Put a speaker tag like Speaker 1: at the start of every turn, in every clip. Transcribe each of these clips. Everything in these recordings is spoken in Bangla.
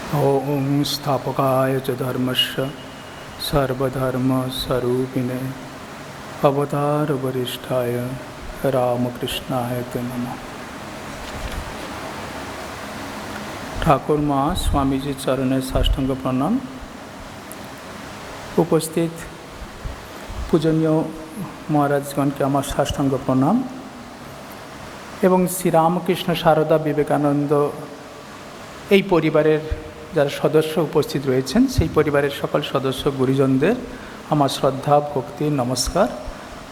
Speaker 1: ॐ स्थापकाय च धर्मस्य सर्वधर्मस्वरूपिणे अवतारवरिष्ठाय रामकृष्णाय ते नमः। ठाकुर माँ स्वामी जी चरणे साष्टांग प्रणाम। उपस्थित पूजनीय महाराजगण के आमार साष्टांग प्रणाम एवं श्री रामकृष्ण शारदा विवेकानंद এই পরিবারের যারা সদস্য উপস্থিত রয়েছেন সেই পরিবারের সকল সদস্য গুরুজনদের আমার শ্রদ্ধা ভক্তি নমস্কার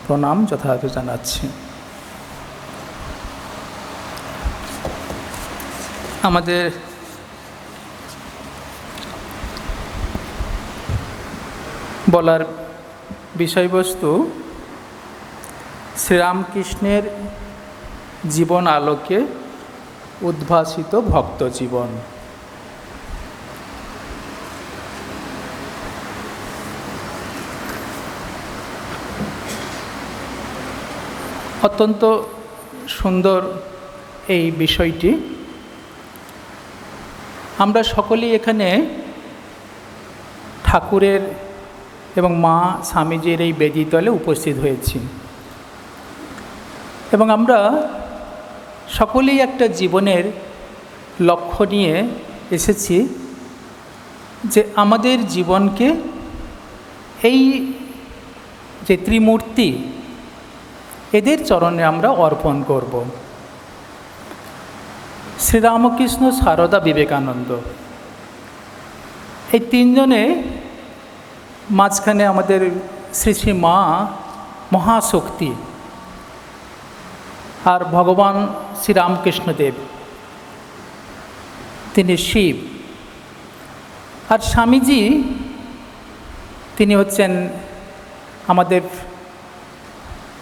Speaker 1: প্রণাম যথাযথ জানাচ্ছি। আমাদের বলার বিষয়বস্তু শ্রীরামকৃষ্ণের জীবন আলোকে উদ্ভাসিত ভক্ত জীবন। অত্যন্ত সুন্দর এই বিষয়টি। আমরা সকলেই এখানে ঠাকুরের এবং মা স্বামীজির এই বেদিতলে উপস্থিত হয়েছি এবং আমরা সকলেই একটা জীবনের লক্ষ্য নিয়ে এসেছি যে আমাদের জীবনকে এই যে ত্রিমূর্তি এদের চরণে আমরা অর্পণ করব। শ্রীরামকৃষ্ণ সারদা বিবেকানন্দ এই তিনজনে মাঝখানে আমাদের শ্রী শ্রী মা মহাশক্তি আর ভগবান শ্রীরামকৃষ্ণদেব তিনি শিব আর স্বামীজি তিনি হচ্ছেন আমাদের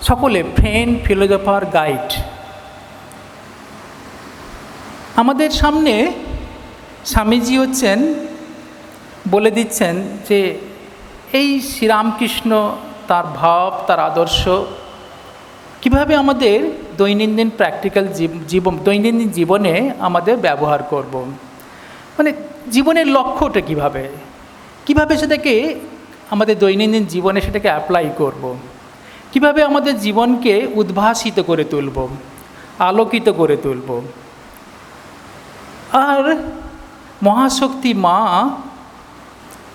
Speaker 1: সকলে ফ্রেন্ড ফিলোজফার গাইড। আমাদের সামনে স্বামীজি হচ্ছেন বলে দিচ্ছেন যে এই শ্রীরামকৃষ্ণ তার ভাব তার আদর্শ কিভাবে আমাদের দৈনন্দিন প্র্যাকটিক্যাল দৈনন্দিন জীবনে আমাদের ব্যবহার করব, মানে জীবনের লক্ষ্যটা কিভাবে সেটাকে আমাদের দৈনন্দিন জীবনে সেটাকে অ্যাপ্লাই করব, কিভাবে আমাদের জীবনকে উদ্ভাসিত করে তুলব, আলোকিত করে তুলব। আর মহাশক্তি মা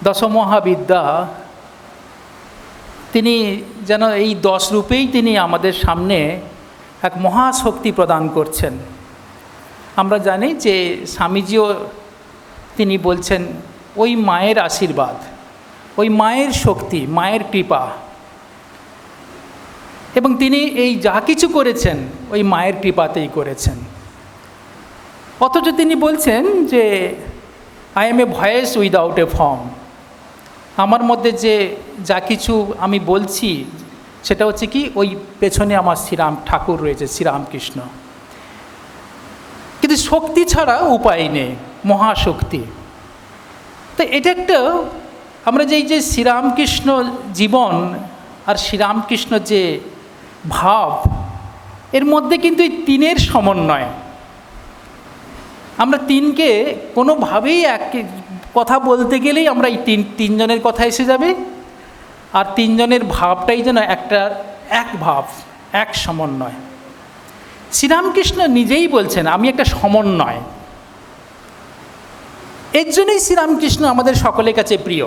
Speaker 1: দশমহাবিদ্যা তিনি যেন এই 10 রূপেই তিনি আমাদের সামনে এক মহাশক্তি প্রদান করছেন। আমরা জানি যে স্বামীজিও তিনি বলছেন ওই মায়ের আশীর্বাদ, ওই মায়ের শক্তি, মায়ের কৃপা, এবং তিনি এই যা কিছু করেছেন ওই মায়ের কৃপাতেই করেছেন। অথচ তিনি বলছেন যে I M A voice without a form, আমার মধ্যে যে যা কিছু আমি বলছি সেটা হচ্ছে কি ওই পেছনে আমার শ্রীরাম ঠাকুর রয়েছে, শ্রীরামকৃষ্ণ। কিন্তু শক্তি ছাড়া উপায় নেই, মহাশক্তি। তো এটা একটা আমরা যে এই যে শ্রীরামকৃষ্ণ জীবন আর শ্রীরামকৃষ্ণ যে ভাব এর মধ্যে কিন্তু এই তিনের সমন্বয়। আমরা তিনকে কোনোভাবেই এক কথা বলতে গেলেই আমরা এই তিনজনের কথা এসে যাবে, আর তিনজনের ভাবটাই যেন এক ভাব, এক সমন্বয়। শ্রীরামকৃষ্ণ নিজেই বলছেন আমি একটা সমন্বয়। এর জন্যই শ্রীরামকৃষ্ণ আমাদের সকলের কাছে প্রিয়,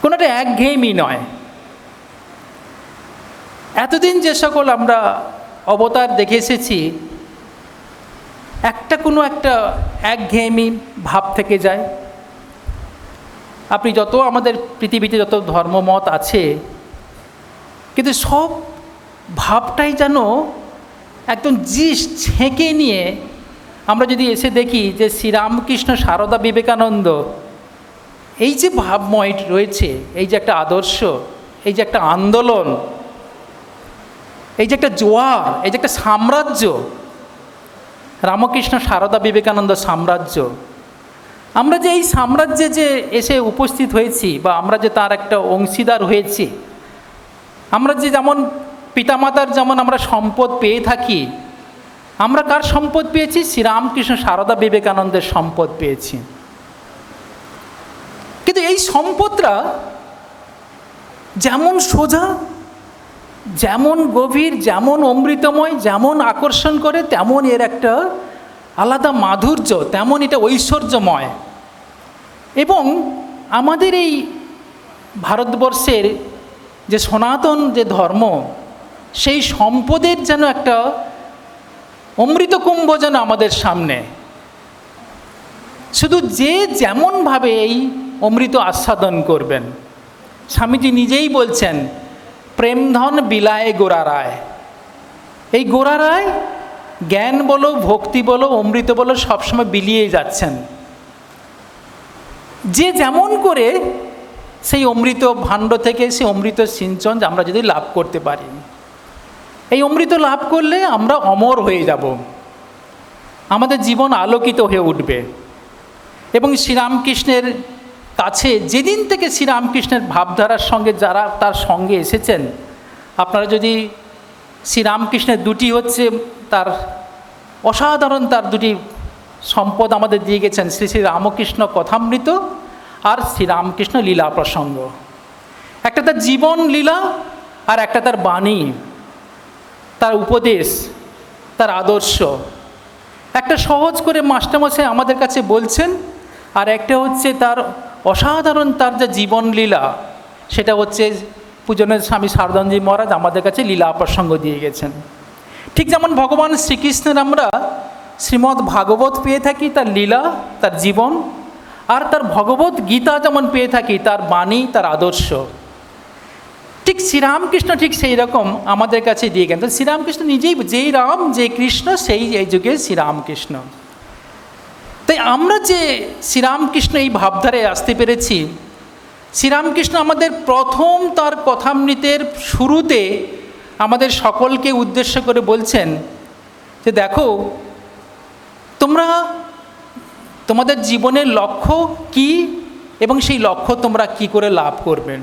Speaker 1: কোনোটা একঘেয়েমি নয়। এতদিন যে সকল আমরা অবতার দেখে এসেছি কোনো একটা একঘেয়েমি ভাব থেকে যায়। আপনি যত আমাদের পৃথিবীতে যত ধর্মমত আছে কিন্তু সব ভাবটাই যেন একদম ছেঁকে নিয়ে আমরা যদি এসে দেখি যে শ্রীরামকৃষ্ণ সারদা বিবেকানন্দ এই যে ভাবময় রয়েছে, এই যে একটা আদর্শ, এই যে একটা আন্দোলন, এই যে একটা জোয়ার, এই যে একটা সাম্রাজ্য, রামকৃষ্ণ সারদা বিবেকানন্দ সাম্রাজ্য, আমরা যে এই সাম্রাজ্যে যে এসে উপস্থিত হয়েছি বা আমরা যে তার একটা অংশীদার হয়েছি, আমরা যে যেমন পিতামাতার যেমন আমরা সম্পদ পেয়ে থাকি আমরা কার সম্পদ পেয়েছি? শ্রীরামকৃষ্ণ সারদা বিবেকানন্দের সম্পদ পেয়েছি। কিন্তু এই সম্পদটা যেমন সোজা, যেমন গভীর, যেমন অমৃতময়, যেমন আকর্ষণ করে, তেমন এর একটা আলাদা মাধুর্য, তেমন এটা ঐশ্বর্যময়। এবং আমাদের এই ভারতবর্ষের যে সনাতন যে ধর্ম, সেই সম্পদের যেন একটা অমৃতকুম্ভ যেন আমাদের সামনে। শুধু যে যেমনভাবে এই অমৃত আস্বাদন করবেন। স্বামীজি নিজেই বলছেন, প্রেমধন বিলায় গোড়ারায়। এই গোড়ারায় জ্ঞান বলো, ভক্তি বলো, অমৃত বলো, সবসময় বিলিয়ে যাচ্ছেন। যে যেমন করে সেই অমৃত ভাণ্ড থেকে সেই অমৃত সিঞ্চন আমরা যদি লাভ করতে পারি, এই অমৃত লাভ করলে আমরা অমর হয়ে যাব, আমাদের জীবন আলোকিত হয়ে উঠবে। এবং শ্রীরামকৃষ্ণের কাছে যেদিন থেকে শ্রীরামকৃষ্ণের ভাবধারার সঙ্গে যারা তার সঙ্গে এসেছেন, আপনারা যদি শ্রীরামকৃষ্ণের দুটি হচ্ছে তার অসাধারণ তার দুটি সম্পদ আমাদের দিয়ে গেছেন, শ্রী শ্রী রামকৃষ্ণ কথামৃত আর শ্রীরামকৃষ্ণ লীলা প্রসঙ্গ। একটা তার জীবন লীলা আর একটা তার বাণী, তার উপদেশ, তার আদর্শ। একটা সহজ করে মাস্টারমশাই আমাদের কাছে বলছেন, আর একটা হচ্ছে তার অসাধারণ তার যে জীবন লীলা, সেটা হচ্ছে পূজনীয় স্বামী সারদানন্দজি মহারাজ আমাদের কাছে লীলা প্রসঙ্গ দিয়ে গেছেন। ঠিক যেমন ভগবান শ্রীকৃষ্ণের আমরা শ্রীমদ্ ভাগবত পেয়ে থাকি তার লীলা, তার জীবন, আর তার ভগবত গীতা যেমন পেয়ে থাকি তার বাণী, তার আদর্শ, ঠিক শ্রীরামকৃষ্ণ ঠিক সেই রকম আমাদের কাছে দিয়ে গেছেন। তো শ্রীরামকৃষ্ণ নিজেই যেই রাম, যে কৃষ্ণ, সেই এই যুগে শ্রীরামকৃষ্ণ। তাই আমরা যে শ্রীরামকৃষ্ণ এই ভাবধারায় আসতে পেরেছি, শ্রীরামকৃষ্ণ আমাদের প্রথম তার কথামৃতের শুরুতে আমাদের সকলকে উদ্দেশ্য করে বলছেন যে দেখো, তোমরা তোমাদের জীবনের লক্ষ্য কি এবং সেই লক্ষ্য তোমরা কি করে লাভ করবেন।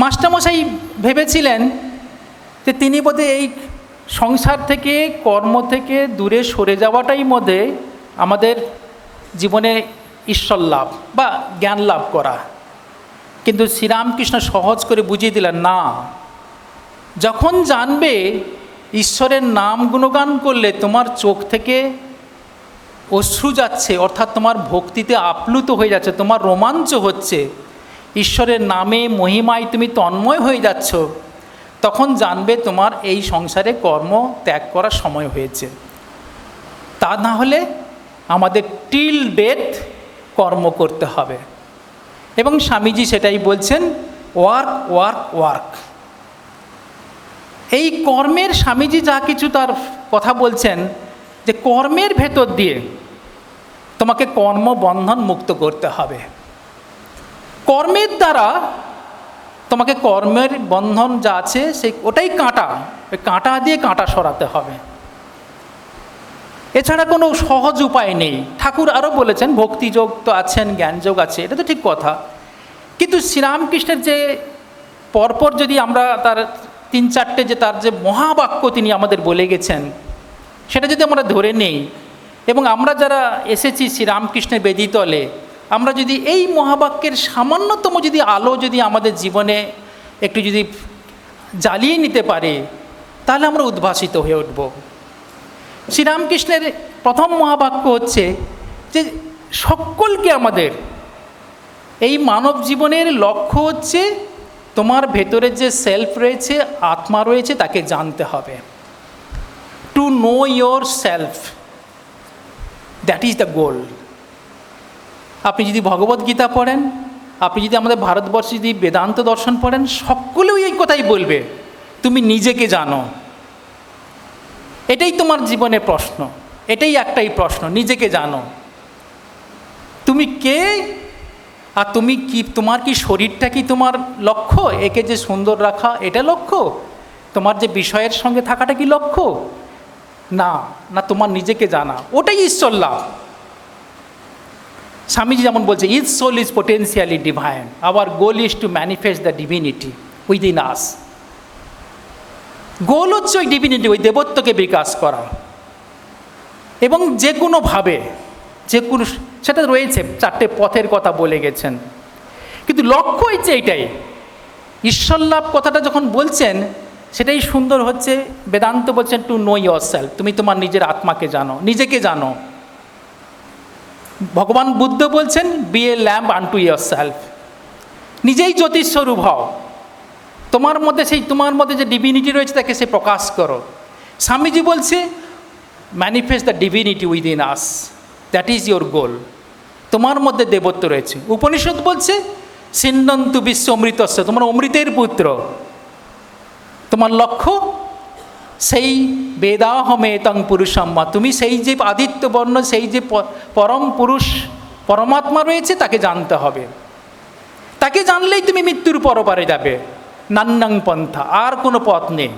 Speaker 1: মাস্টারমশাই ভেবেছিলেন যে তিনি বোধহয় এই সংসার থেকে, কর্ম থেকে দূরে সরে যাওয়াটাই মধ্যে আমাদের জীবনে ঈশ্বর লাভ বা জ্ঞান লাভ করা। কিন্তু শ্রীরামকৃষ্ণ সহজ করে বুঝিয়ে দিলেন, না, যখন জানবে ঈশ্বরের নাম গুণগান করলে তোমার চোখ থেকে অশ্রু যাচ্ছে, অর্থাৎ তোমার ভক্তিতে আপ্লুত হয়ে যাচ্ছে, তোমার রোমাঞ্চ হচ্ছে, ঈশ্বরের নামে মহিমায় তুমি তন্ময় হয়ে যাচ্ছ, তখন জানবে তোমার এই সংসারে কর্ম ত্যাগ করার সময় হয়েছে। তা না হলে আমাদের টিল ডেথ কর্ম করতে হবে। এবং স্বামীজি সেটাই বলছেন, ওয়ার্ক ওয়ার্ক ওয়ার্ক। এই কর্মের স্বামীজি যা কিছু তার কথা বলছেন যে কর্মের ভেতর দিয়ে তোমাকে কর্মবন্ধন মুক্ত করতে হবে। কর্মের দ্বারা তোমাকে কর্মের বন্ধন যা আছে সেই ওটাই কাঁটা, ওই কাঁটা দিয়ে কাঁটা সরাতে হবে। এছাড়া কোনো সহজ উপায় নেই। ঠাকুর আরও বলেছেন ভক্তিযোগ তো আছেন, জ্ঞানযোগ আছে, এটা তো ঠিক কথা। কিন্তু শ্রীরামকৃষ্ণের যে পরপর যদি আমরা তার 3-4টে যে তার যে মহাবাক্য তিনি আমাদের বলে গেছেন, সেটা যদি আমরা ধরে নেই এবং আমরা যারা এসেছি শ্রীরামকৃষ্ণের বেদিতলে, আমরা যদি এই মহাবাক্যের সামান্যতম যদি আলো যদি আমাদের জীবনে একটু যদি জ্বালিয়ে নিতে পারে, তাহলে আমরা উদ্ভাসিত হয়ে উঠব। শ্রীরামকৃষ্ণের প্রথম মহাবাক্য হচ্ছে যে সকলকে আমাদের এই মানব জীবনের লক্ষ্য হচ্ছে তোমার ভেতরে যে সেলফ রয়েছে, আত্মা রয়েছে, তাকে জানতে হবে। To know your self, that is the গোল। আপনি যদি ভগবদ্গীতা পড়েন, আপনি যদি আমাদের ভারতবর্ষে যদি বেদান্ত দর্শন পড়েন, সকলেও এই কথাই বলবে, তুমি নিজেকে জানো। এটাই তোমার জীবনের প্রশ্ন, এটাই একটাই প্রশ্ন, নিজেকে জানো। তুমি কে আর তুমি কি, তোমার কি শরীরটা কি তোমার লক্ষ্য, একে যে সুন্দর রাখা এটা লক্ষ্য, তোমার যে বিষয়ের সঙ্গে থাকাটা কি লক্ষ্য? না, না, তোমার নিজেকে জানা, ওটাই ঈশ্বর লাভ। স্বামীজি যেমন বলছে, is soul is potentially divine, our goal is to manifest the divinity within us. Goal হচ্ছে ওই ডিভিনিটি, ওই দেবত্বকে বিকাশ করা, এবং যে কোনোভাবে, যে কোনো, সেটা রয়েছে, 4টে পথের কথা বলে গেছেন। কিন্তু লক্ষ্য হচ্ছে এইটাই, ঈশ্বর লাভ কথাটা যখন বলছেন সেটাই সুন্দর হচ্ছে। বেদান্ত বলছেন টু নো ইয়োর সেলফ, তুমি তোমার নিজের আত্মাকে জানো, নিজেকে জানো। ভগবান বুদ্ধ বলছেন be a lamp unto yourself, নিজেই জ্যোতিস্বরূপ হও, তোমার মধ্যে যে ডিভিনিটি রয়েছে তাকে সে প্রকাশ করো। স্বামীজি বলছে manifest the divinity within us, that is your গোল, তোমার মধ্যে দেবত্ব রয়েছে। উপনিষদ বলছে সিন্নন্তু বিশ্ব অমৃতস্য, তোমার অমৃতের পুত্র, তোমার লক্ষ্য সেই বেদাহমেতং পুরুষম্মা, তুমি সেই যে আদিত্য বর্ণ, সেই যে পরম পুরুষ পরমাত্মা রয়েছে তাকে জানতে হবে। তাকে জানলেই তুমি মৃত্যুর পরপারে যাবে, নান্নাং পন্থা, আর কোনো পথ নেই।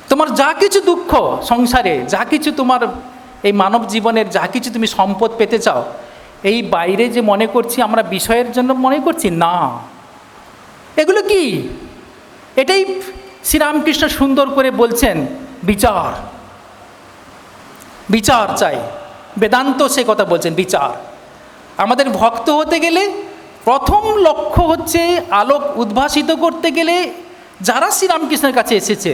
Speaker 1: তোমার যা কিছু দুঃখ সংসারে, যা কিছু তোমার এই মানব জীবনের যা কিছু তুমি সম্পদ পেতে চাও, এই বাইরে যে মনে করছি আমরা বিষয়ের জন্য মনে করছি না, এগুলো কি? এটাই শ্রীরামকৃষ্ণ সুন্দর করে বলছেন, বিচার, বিচার চাই। বেদান্ত সে কথা বলছেন, বিচার। আমাদের ভক্ত হতে গেলে প্রথম লক্ষ্য হচ্ছে আলোক উদ্ভাসিত করতে গেলে যারা শ্রীরামকৃষ্ণের কাছে এসেছে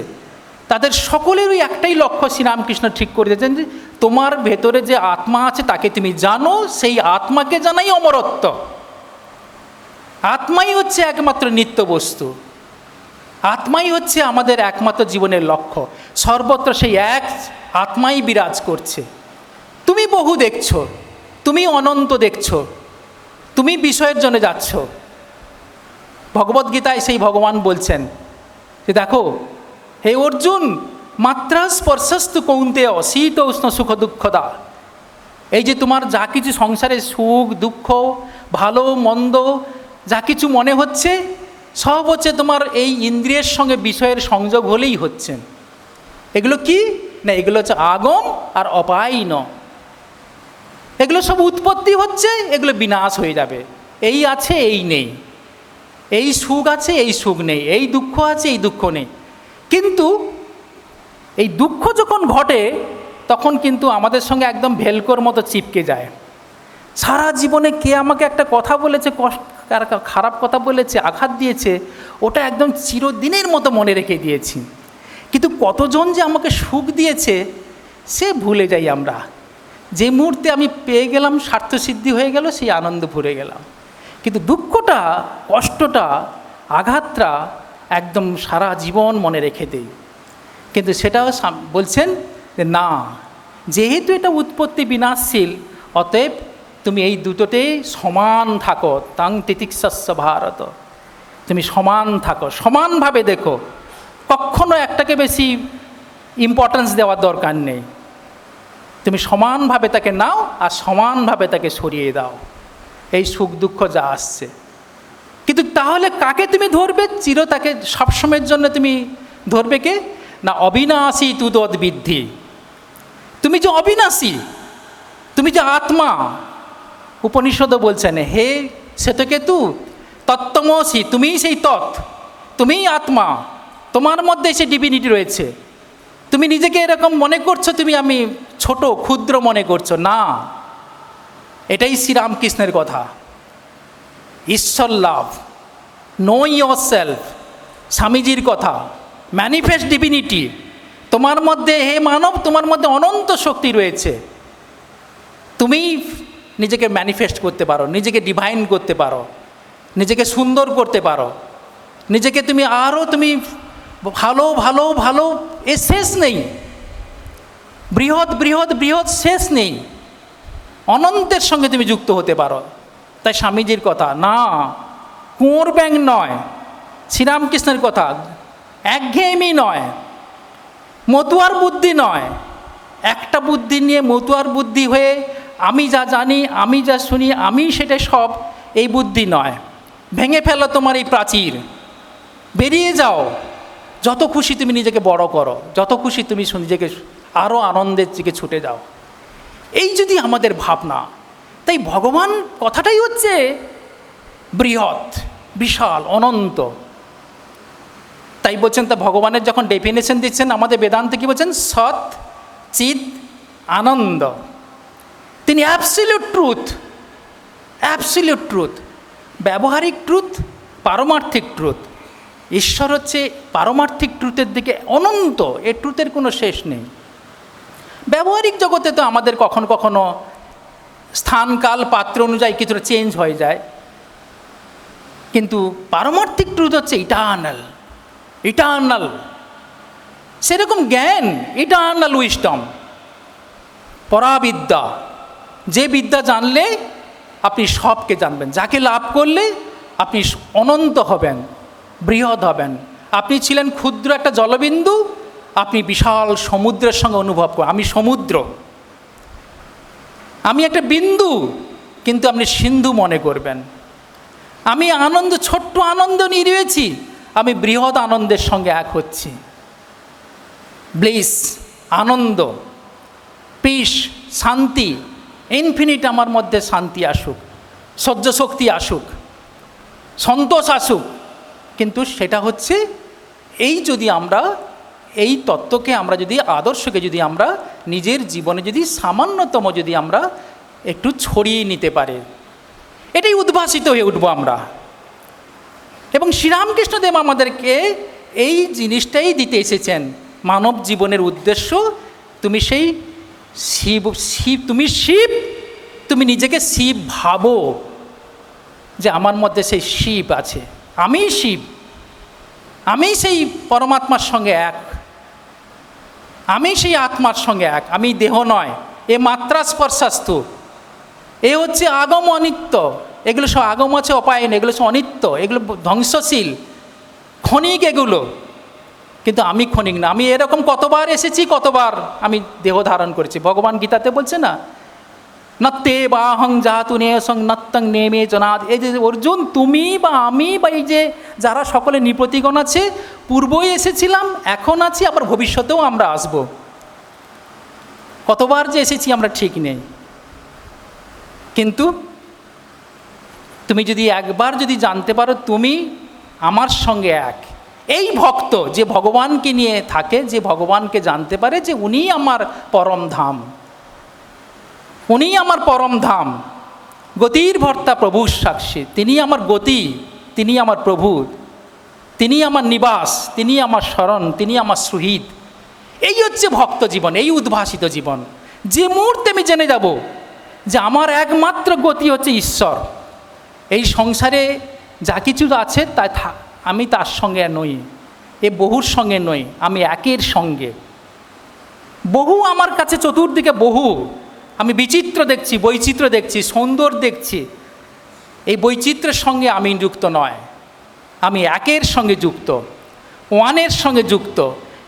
Speaker 1: তাদের সকলেরই একটাই লক্ষ্য শ্রীরামকৃষ্ণ ঠিক করে দিয়েছেন যে তোমার ভেতরে যে আত্মা আছে তাকে তুমি জানো, সেই আত্মাকে জানাই অমরত্ব। আত্মাই হচ্ছে একমাত্র নিত্য বস্তু, আত্মাই হচ্ছে আমাদের একমাত্র জীবনের লক্ষ্য। সর্বত্র সেই এক আত্মাই বিরাজ করছে। তুমি বহু দেখছো, তুমি অনন্ত দেখছো, তুমি বিষয়ের জন্য যাচ্ছ। ভগবদ্গীতায় সেই ভগবান বলছেন যে দেখো হে অর্জুন, মাত্রা স্পর্শস্তু কৌন্তেয় শীত উষ্ণ সুখ দুঃখদা, এই যে তোমার যা কিছু সংসারে সুখ দুঃখ ভালো মন্দ যা কিছু মনে হচ্ছে সব হচ্ছে তোমার এই ইন্দ্রিয়ের সঙ্গে বিষয়ের সংযোগ হলেই হচ্ছে। এগুলো কি না, এগুলো হচ্ছে আগম আর অপায়ন, এগুলো সব উৎপত্তি হচ্ছে, এগুলো বিনাশ হয়ে যাবে। এই আছে এই নেই, এই সুখ আছে এই সুখ নেই, এই দুঃখ আছে এই দুঃখ নেই। কিন্তু এই দুঃখ যখন ঘটে তখন কিন্তু আমাদের সঙ্গে একদম ভেলকোর মতো চিপকে যায়। সারা জীবনে কে আমাকে একটা কথা বলেছে, খারাপ কথা বলেছে, আঘাত দিয়েছে, ওটা একদম চিরদিনের মতো মনে রেখে দিয়েছি। কিন্তু কতজন যে আমাকে সুখ দিয়েছে সে ভুলে যাই আমরা। যে মুহূর্তে আমি পেয়ে গেলাম, স্বার্থসিদ্ধি হয়ে গেল, সেই আনন্দ ভুলে গেলাম। কিন্তু দুঃখটা, কষ্টটা, আঘাতটা একদম সারা জীবন মনে রেখে দেই। কিন্তু সেটাও বলছেন যে না, যেহেতু এটা উৎপত্তি বিনাশশীল, অতএব তুমি এই দুটোতেই সমান থাকো, তাং তিতিক্ষস্য ভারত, তুমি সমান থাকো, সমানভাবে দেখো, কখনো একটাকে বেশি ইম্পর্টেন্স দেওয়ার দরকার নেই। তুমি সমানভাবে তাকে নাও আর সমানভাবে তাকে সরিয়ে দাও, এই সুখ দুঃখ যা আসছে। কিন্তু তাহলে কাকে তুমি ধরবে? তাকে সবসময়ের জন্য তুমি ধরবে কে না? অবিনাশী তুদদ্বিদ্ধি, তুমি যে অবিনাশী, তুমি যে আত্মা। উপনিষদও বলছেন হে শ্বেতকেতু তত্ত্বমসি, তুমিই সেই তত্ত্ব, তুমিই আত্মা, তোমার মধ্যে সেই ডিভিনিটি রয়েছে। তুমি নিজেকে এরকম মনে করছো, তুমি আমি ছোট ক্ষুদ্র মনে করছো না। এটাই শ্রীরামকৃষ্ণের কথা, ঈশ্বর লাভ, নো ইয়োর সেলফ। স্বামীজির কথা, ম্যানিফেস্ট ডিভিনিটি। তোমার মধ্যে হে মানব, তোমার মধ্যে অনন্ত শক্তি রয়েছে, তুমি নিজেকে ম্যানিফেস্ট করতে পারো, নিজেকে ডিভাইন করতে পারো, নিজেকে সুন্দর করতে পারো, নিজেকে তুমি আরও তুমি ভালো ভালো ভালো, এ শেষ নেই, বৃহৎ বৃহৎ বৃহৎ শেষ নেই, অনন্তের সঙ্গে তুমি যুক্ত হতে পারো। তাই স্বামীজির কথা না, কুঁয়োর ব্যাঙ নয়, শ্রীরামকৃষ্ণের কথা একঘেয়েমি নয়, মতুয়ার বুদ্ধি নয়। একটা বুদ্ধি নিয়ে মতুয়ার বুদ্ধি হয়ে আমি যা জানি, আমি যা শুনি, আমি সেটা সব, এই বুদ্ধি নয়। ভেঙে ফেলো তোমার এই প্রাচীর, বেরিয়ে যাও। যত খুশি তুমি নিজেকে বড় করো, যত খুশি তুমি নিজেকে আরও আনন্দের দিকে ছুটে যাও। এই যদি আমাদের ভাবনা, তাই ভগবান কথাটাই হচ্ছে বৃহৎ, বিশাল, অনন্ত। তাই বলছেন, তা ভগবানের যখন ডেফিনেশন দিচ্ছেন আমাদের বেদান্তে কি বলছেন? সৎ চিৎ আনন্দ। তিনি অ্যাবসলিউট ট্রুথ, অ্যাবসলিউট ট্রুথ, ব্যবহারিক ট্রুথ, পারমার্থিক ট্রুথ। ঈশ্বর হচ্ছে পারমার্থিক ট্রুথের দিকে অনন্ত, এ ট্রুথের কোনো শেষ নেই। ব্যবহারিক জগতে তো আমাদের কখনো কখনো স্থান কাল পাত্র অনুযায়ী কিছুটা চেঞ্জ হয়ে যায়, কিন্তু পারমার্থিক ট্রুথ হচ্ছে ইটার্নাল, ইটার্নাল। সেরকম জ্ঞান, ইটার্নাল উইজডম, পরাবিদ্যা, যে বিদ্যা জানলে আপনি সবকে জানবেন, যাকে লাভ করলে আপনি অনন্ত হবেন, বৃহৎ হবেন। আপনি ছিলেন ক্ষুদ্র একটা জলবিন্দু, আপনি বিশাল সমুদ্রের সঙ্গে অনুভব করেন, আমি সমুদ্র। আমি একটা বিন্দু, কিন্তু আপনি সিন্ধু মনে করবেন। আমি আনন্দ, ছোট্ট আনন্দ নিয়ে রয়েছি, আমি বৃহৎ আনন্দের সঙ্গে এক হচ্ছি। ব্লিস, আনন্দ, পিস, শান্তি, ইনফিনিট আমার মধ্যে শান্তি আসুক, সহ্য শক্তি আসুক, সন্তোষ আসুক। কিন্তু সেটা হচ্ছে এই যদি আমরা এই তত্ত্বকে আমরা যদি, আদর্শকে যদি আমরা নিজের জীবনে যদি সামান্যতম যদি আমরা একটু ছড়িয়ে নিতে পারি, এটাই উদ্ভাসিত হয়ে উঠবো আমরা। এবং শ্রীরামকৃষ্ণদেব আমাদেরকে এই জিনিসটাই দিতে এসেছেন। মানব জীবনের উদ্দেশ্য, তুমি সেই শিব, শিব, তুমি শিব, তুমি নিজেকে শিব ভাবো, যে আমার মধ্যে সেই শিব আছে, আমি শিব, আমি সেই পরমাত্মার সঙ্গে এক, আমি সেই আত্মার সঙ্গে এক, আমি দেহ নয়। এ মাত্রা স্পর্শাস্তু, এ হচ্ছে আগম অনিত্য, এগুলো সব আগম আছে অপায়ন, এগুলো সব অনিত্য, এগুলো ধ্বংসশীল, ক্ষণিক এগুলো। কিন্তু আমি ক্ষণিক না, আমি এরকম কতবার এসেছি, কতবার আমি দেহ ধারণ করেছি। ভগবান গীতাতে বলছে না, নত্তে বাহং জাতু নেয়সং নত্তং নেমে জনাদ। এই যে অর্জুন, তুমি বা আমি বা এই যে যারা সকলে নৃপতিগণ আছে, পূর্বই এসেছিলাম, এখন আছি, আবার ভবিষ্যতেও আমরা আসব। কতবার যে এসেছি আমরা ঠিক নেই। কিন্তু তুমি যদি একবার যদি জানতে পারো তুমি আমার সঙ্গে এক, এই ভক্ত যে ভগবানকে নিয়ে থাকে, যে ভগবানকে জানতে পারে যে উনিই আমার পরম ধাম, উনিই আমার পরম ধাম, গতির ভর্তা প্রভুর সাক্ষী, তিনি আমার গতি, তিনি আমার প্রভু, তিনি আমার নিবাস, তিনি আমার শরণ, তিনি আমার সুহৃদ। এই হচ্ছে ভক্ত জীবন, এই উদ্ভাসিত জীবন। যে মুহূর্তে আমি জেনে যাব যে আমার একমাত্র গতি হচ্ছে ঈশ্বর, এই সংসারে যা কিছু আছে তাই আমি তার সঙ্গে নই, এ বহুর সঙ্গে নই, আমি একের সঙ্গে। বহু আমার কাছে চতুর্দিকে বহু, আমি বিচিত্র দেখছি, বৈচিত্র্য দেখছি, সৌন্দর্য দেখছি। এই বৈচিত্র্যের সঙ্গে আমি যুক্ত নয়, আমি একের সঙ্গে যুক্ত, ওয়ানের সঙ্গে যুক্ত,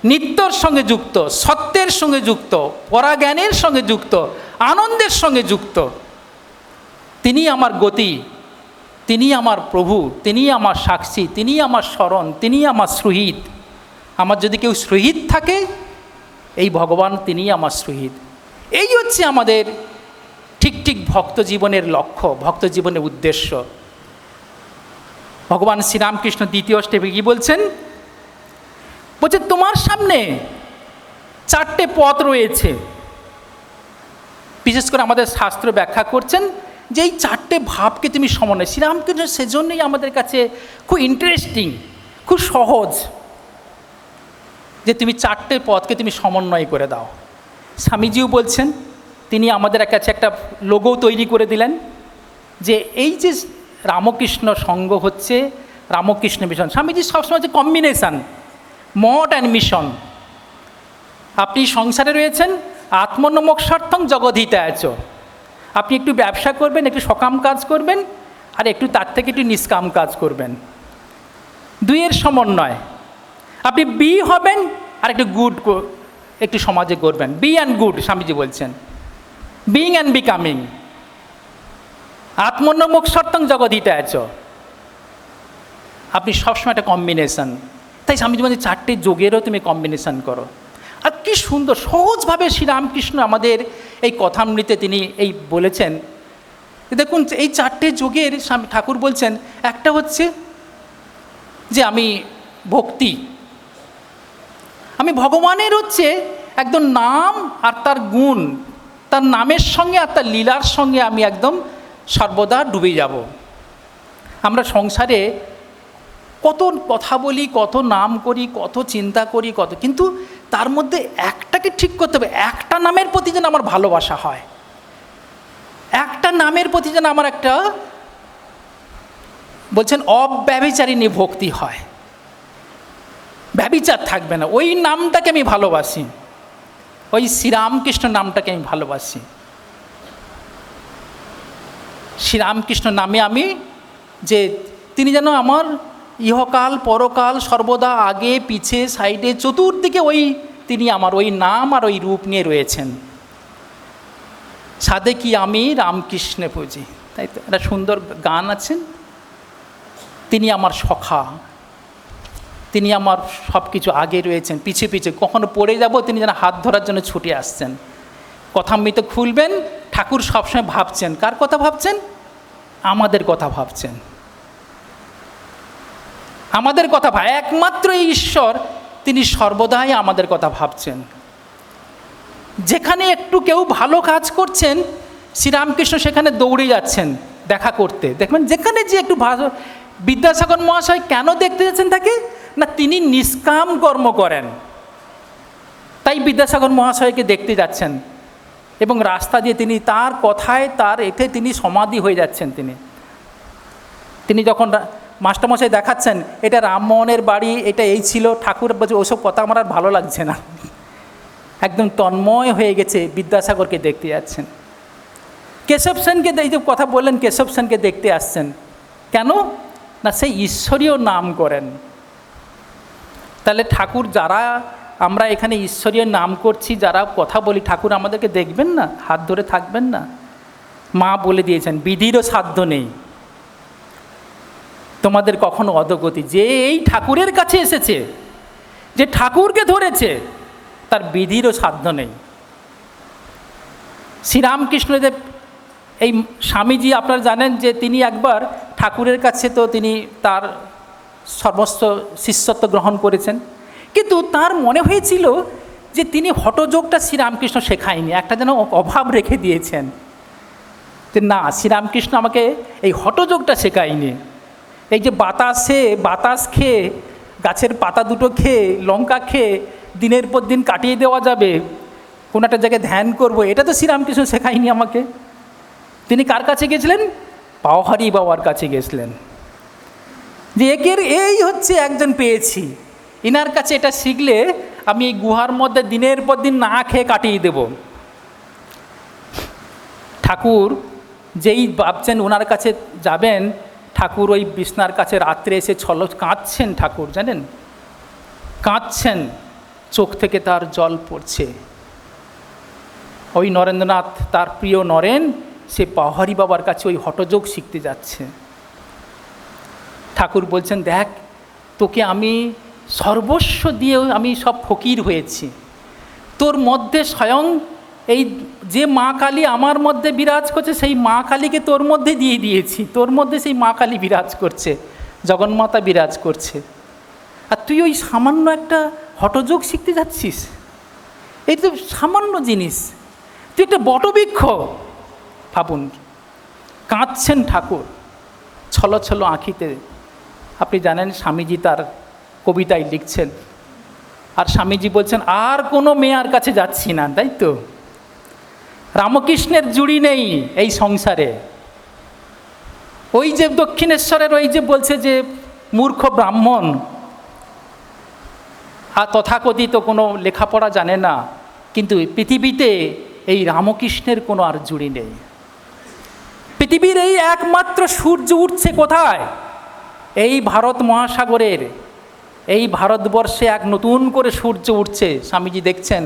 Speaker 1: নিত্যর সঙ্গে যুক্ত, সত্যের সঙ্গে যুক্ত, পরাজ্ঞানের সঙ্গে যুক্ত, আনন্দের সঙ্গে যুক্ত। তিনি আমার গতি, তিনি আমার প্রভু, তিনি আমার সাক্ষী, তিনি আমার শরণ, তিনি আমার সুহৃদ। আমার যদি কেউ সুহৃদ থাকে, এই ভগবান তিনি আমার সুহৃদ। এই হচ্ছে আমাদের ঠিক ঠিক ভক্ত জীবনের লক্ষ্য, ভক্ত জীবনের উদ্দেশ্য। ভগবান শ্রীরামকৃষ্ণ দ্বিতীয় স্টেপে কী বলছেন? বলছে তোমার সামনে 4টে পথ রয়েছে। বিশেষ করে আমাদের শাস্ত্র ব্যাখ্যা করছেন যে এই 4টে ভাবকে তুমি সমন্বয়, শ্রীরামকৃষ্ণ সেজন্যই আমাদের কাছে খুব ইন্টারেস্টিং, খুব সহজ, যে তুমি 4টে পথকে তুমি সমন্বয় করে দাও। স্বামীজিও বলছেন, তিনি আমাদের কাছে একটা লোগো তৈরি করে দিলেন যে এই যে রামকৃষ্ণ সঙ্গ হচ্ছে রামকৃষ্ণ মিশন। স্বামীজি সবসময় হচ্ছে কম্বিনেশান, মঠ অ্যান্ড মিশন। আপনি সংসারে রয়েছেন, আত্মনমোক্ষার্থং জগদ্ধিতায়চ, আপনি একটু ব্যবসা করবেন, একটু সকাম কাজ করবেন, আর একটু তার থেকে একটু নিষ্কাম কাজ করবেন, দুইয়ের সমন্বয়। আপনি বি হবেন আর একটু গুড একটু সমাজে করবেন, বি অ্যান্ড গুড। স্বামীজি বলছেন বিং অ্যান্ড বিকামিং, আত্মনমোক্ষার্থং জগদ্ধিতায়চ। আপনি সবসময় একটা কম্বিনেশান। তাই স্বামীজি বলছেন 4টে যোগেরও তুমি কম্বিনেশান করো। আর কি সুন্দর সহজভাবে শ্রীরামকৃষ্ণ আমাদের এই কথামৃতে তিনি এই বলেছেন। দেখুন এই 4টে যোগের ঠাকুর বলছেন, একটা হচ্ছে যে আমি ভক্তি, আমি ভগবানের হচ্ছে একদম নাম আর তার গুণ, তার নামের সঙ্গে আর তার লীলার সঙ্গে আমি একদম সর্বদা ডুবে যাব। আমরা সংসারে কত কথা বলি, কত নাম করি, কত চিন্তা করি, কিন্তু তার মধ্যে একটাকে ঠিক করতে হবে, একটা নামের প্রতি যেন আমার ভালোবাসা হয়, একটা নামের প্রতি যেন আমার একটা বলছেন অব্যভিচারিণী ভক্তি হয়, ব্যভিচার থাকবে না। ওই নামটাকে আমি ভালোবাসি, ওই শ্রীরামকৃষ্ণ নামটাকে আমি ভালোবাসি। শ্রীরামকৃষ্ণ নামে আমি যে তিনি যেন আমার ইহকাল পরকাল সর্বদা আগে পিছে সাইডে চতুর্দিকে তিনি আমার ওই নাম আর ওই রূপ নিয়ে রয়েছেন। সাধে কি আমি রামকৃষ্ণে পুজি, তাই তো একটা সুন্দর গান আছেন, তিনি আমার সখা, তিনি আমার সব কিছু আগে রয়েছেন, পিছে পিছে কখনো পড়ে যাব তিনি যেন হাত ধরার জন্য ছুটে আসছেন। কথামৃত খুলবেন, ঠাকুর সবসময় ভাবছেন, কার কথা ভাবছেন? আমাদের কথা ভাবছেন, আমাদের কথা একমাত্র এই ঈশ্বর তিনি সর্বদাই আমাদের কথা ভাবছেন। যেখানে একটু কেউ ভালো কাজ করছেন শ্রীরামকৃষ্ণ সেখানে দৌড়ে যাচ্ছেন দেখা করতে। দেখবেন যেখানে যে একটু বিদ্যাসাগর মহাশয় কেন দেখতে যাচ্ছেন তাকে, না তিনি নিষ্কাম কর্ম করেন, তাই বিদ্যাসাগর মহাশয়কে দেখতে যাচ্ছেন। এবং রাস্তা দিয়ে তিনি তার কথায় তার এতে তিনি সমাধি হয়ে যাচ্ছেন। তিনি যখন মাস্টারমশাই দেখাচ্ছেন এটা রামমোহনের বাড়ি, এটা এই ছিল, ঠাকুর বলছে ওসব কথা আমার আর ভালো লাগছে না, একদম তন্ময় হয়ে গেছে, বিদ্যাসাগরকে দেখতে যাচ্ছেন। কেশব সেনকে এই যে কথা বললেন, কেশব সেনকে দেখতে আসছেন কেন, না সেই ঈশ্বরীয় নাম করেন। তাহলে ঠাকুর যারা আমরা এখানে ঈশ্বরীয় নাম করছি, যারা কথা বলি, ঠাকুর আমাদেরকে দেখবেন না, হাত ধরে থাকবেন না? মা বলে দিয়েছেন বিধিরও সাধ্য নেই তোমাদের কখনো অধোগতি। যে এই ঠাকুরের কাছে এসেছে, যে ঠাকুরকে ধরেছে, তার বিধিরও সাধ্য নেই। শ্রীরামকৃষ্ণদেব এই স্বামীজি আপনারা জানেন যে তিনি একবার ঠাকুরের কাছে তো তিনি তার সমস্ত শিষ্যত্ব গ্রহণ করেছেন, কিন্তু তার মনে হয়েছিল যে তিনি হঠযোগটা শ্রীরামকৃষ্ণ শেখায়নি, একটা যেন অভাব রেখে দিয়েছেন, যে না শ্রীরামকৃষ্ণ আমাকে এই হঠযোগটা শেখায়নি। এই যে বাতাস খেয়ে, গাছের পাতা দুটো খেয়ে, লঙ্কা খেয়ে দিনের পর দিন কাটিয়ে দেওয়া যাবে, কোনো একটা জায়গায় ধ্যান করবো, এটা তো শ্রীরামকৃষ্ণ শেখায়নি আমাকে। তিনি কার কাছে গেছিলেন? পাওহারি বাবার কাছে গেছিলেন, যে একের এই হচ্ছে একজন পেয়েছি, ইনার কাছে এটা শিখলে আমি এই গুহার মধ্যে দিনের পর দিন না খেয়ে কাটিয়ে দেব। ঠাকুর যেই ভাবছেন ওনার কাছে যাবেন, ঠাকুর ওই বিছনার কাছে রাত্রে এসে কাঁদছেন, ঠাকুর জানেন কাঁদছেন, চোখ থেকে তার জল পড়ছে। ওই নরেন্দ্রনাথ তার প্রিয় নরেন, সে পাহাড়ি বাবার কাছে ওই হঠযোগ শিখতে যাচ্ছে। ঠাকুর বলছেন দেখ তোকে আমি সর্বস্ব দিয়ে আমি সব ফকির হয়েছি, তোর মধ্যে স্বয়ং এই যে মা কালী আমার মধ্যে বিরাজ করছে, সেই মা কালীকে তোর মধ্যে দিয়ে দিয়েছি, তোর মধ্যে সেই মা কালী বিরাজ করছে, জগন্মাতা বিরাজ করছে, আর তুই ওই সামান্য একটা হঠযোগ শিখতে যাচ্ছিস। এই তো সামান্য জিনিস, তুই একটা বটবৃক্ষ। ভাবুন, কাঁদছেন ঠাকুর ছলো ছলো আঁখিতে। আপনি জানেন স্বামীজি তার কবিতায় লিখছেন, আর স্বামীজি বলছেন আর কোনো মেয়ার কাছে যাচ্ছি না, তাই তো রামকৃষ্ণের জুড়ি নেই এই সংসারে। ওই যে দক্ষিণেশ্বরের ওই যে বলছে যে মূর্খ ব্রাহ্মণ আর তথাকথিত কোনো লেখাপড়া জানে না, কিন্তু পৃথিবীতে এই রামকৃষ্ণের কোনো আর জুড়ি নেই। পৃথিবীর এই একমাত্র সূর্য উঠছে কোথায়? এই ভারত মহাসাগরের, এই ভারতবর্ষে এক নতুন করে সূর্য উঠছে। স্বামীজি দেখছেন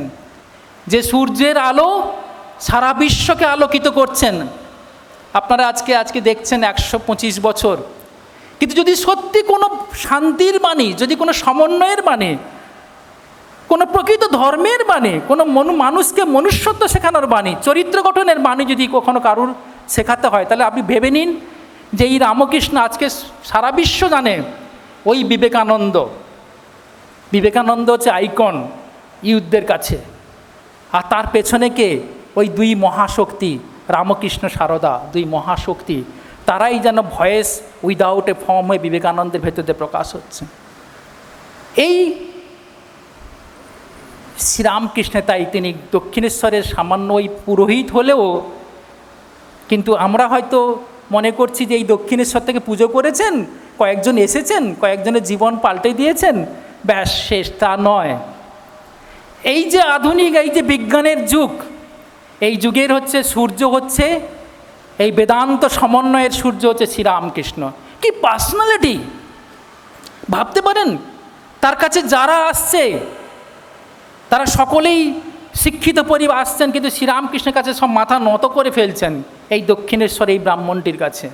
Speaker 1: যে সূর্যের আলো সারা বিশ্বকে আলোকিত করছেন। আপনারা আজকে দেখছেন 125 বছর, কিন্তু যদি সত্যি কোনো শান্তির বাণী, যদি কোনো সমন্বয়ের বাণী, কোনো প্রকৃত ধর্মের বাণী, কোনো মানুষকে মনুষ্যত্ব শেখানোর বাণী, চরিত্র গঠনের বাণী যদি কখনো কারুর শেখাতে হয়, তাহলে আপনি ভেবে নিন যে এই রামকৃষ্ণ আজকে সারা বিশ্ব জানে। ওই বিবেকানন্দ হচ্ছে আইকন, ইউথদের কাছে। আর তার পেছনে কে? ওই দুই মহাশক্তি, রামকৃষ্ণ সারদা, দুই মহাশক্তি। তারাই যেন ভয়েস উইদাউট এ ফর্ম হয়ে বিবেকানন্দের ভেতরে প্রকাশ হচ্ছে। এই শ্রীরামকৃষ্ণ, তাই তিনি দক্ষিণেশ্বরের সামান্য ওই পুরোহিত হলেও, কিন্তু আমরা হয়তো মনে করছি যে এই দক্ষিণেশ্বর থেকে পুজো করেছেন, কয়েকজন এসেছেন, কয়েকজনের জীবন পাল্টে দিয়েছেন, ব্যাস শেষ। তা নয়। এই যে আধুনিক, এই যে বিজ্ঞানের যুগ, এই যুগের হচ্ছে সূর্য হচ্ছে, এই বেদান্ত সমন্বয়ের সূর্য হচ্ছে শ্রীরামকৃষ্ণ। কি পার্সোনালিটি! ভাবতে পারেন, তার কাছে যারা আসছে তারা সকলেই শিক্ষিত পরিবার আসছেন, কিন্তু শ্রীরামকৃষ্ণের কাছে সব মাথা নত করে ফেলছেন। এই দক্ষিণেশ্বর এই ব্রাহ্মণটির কাছে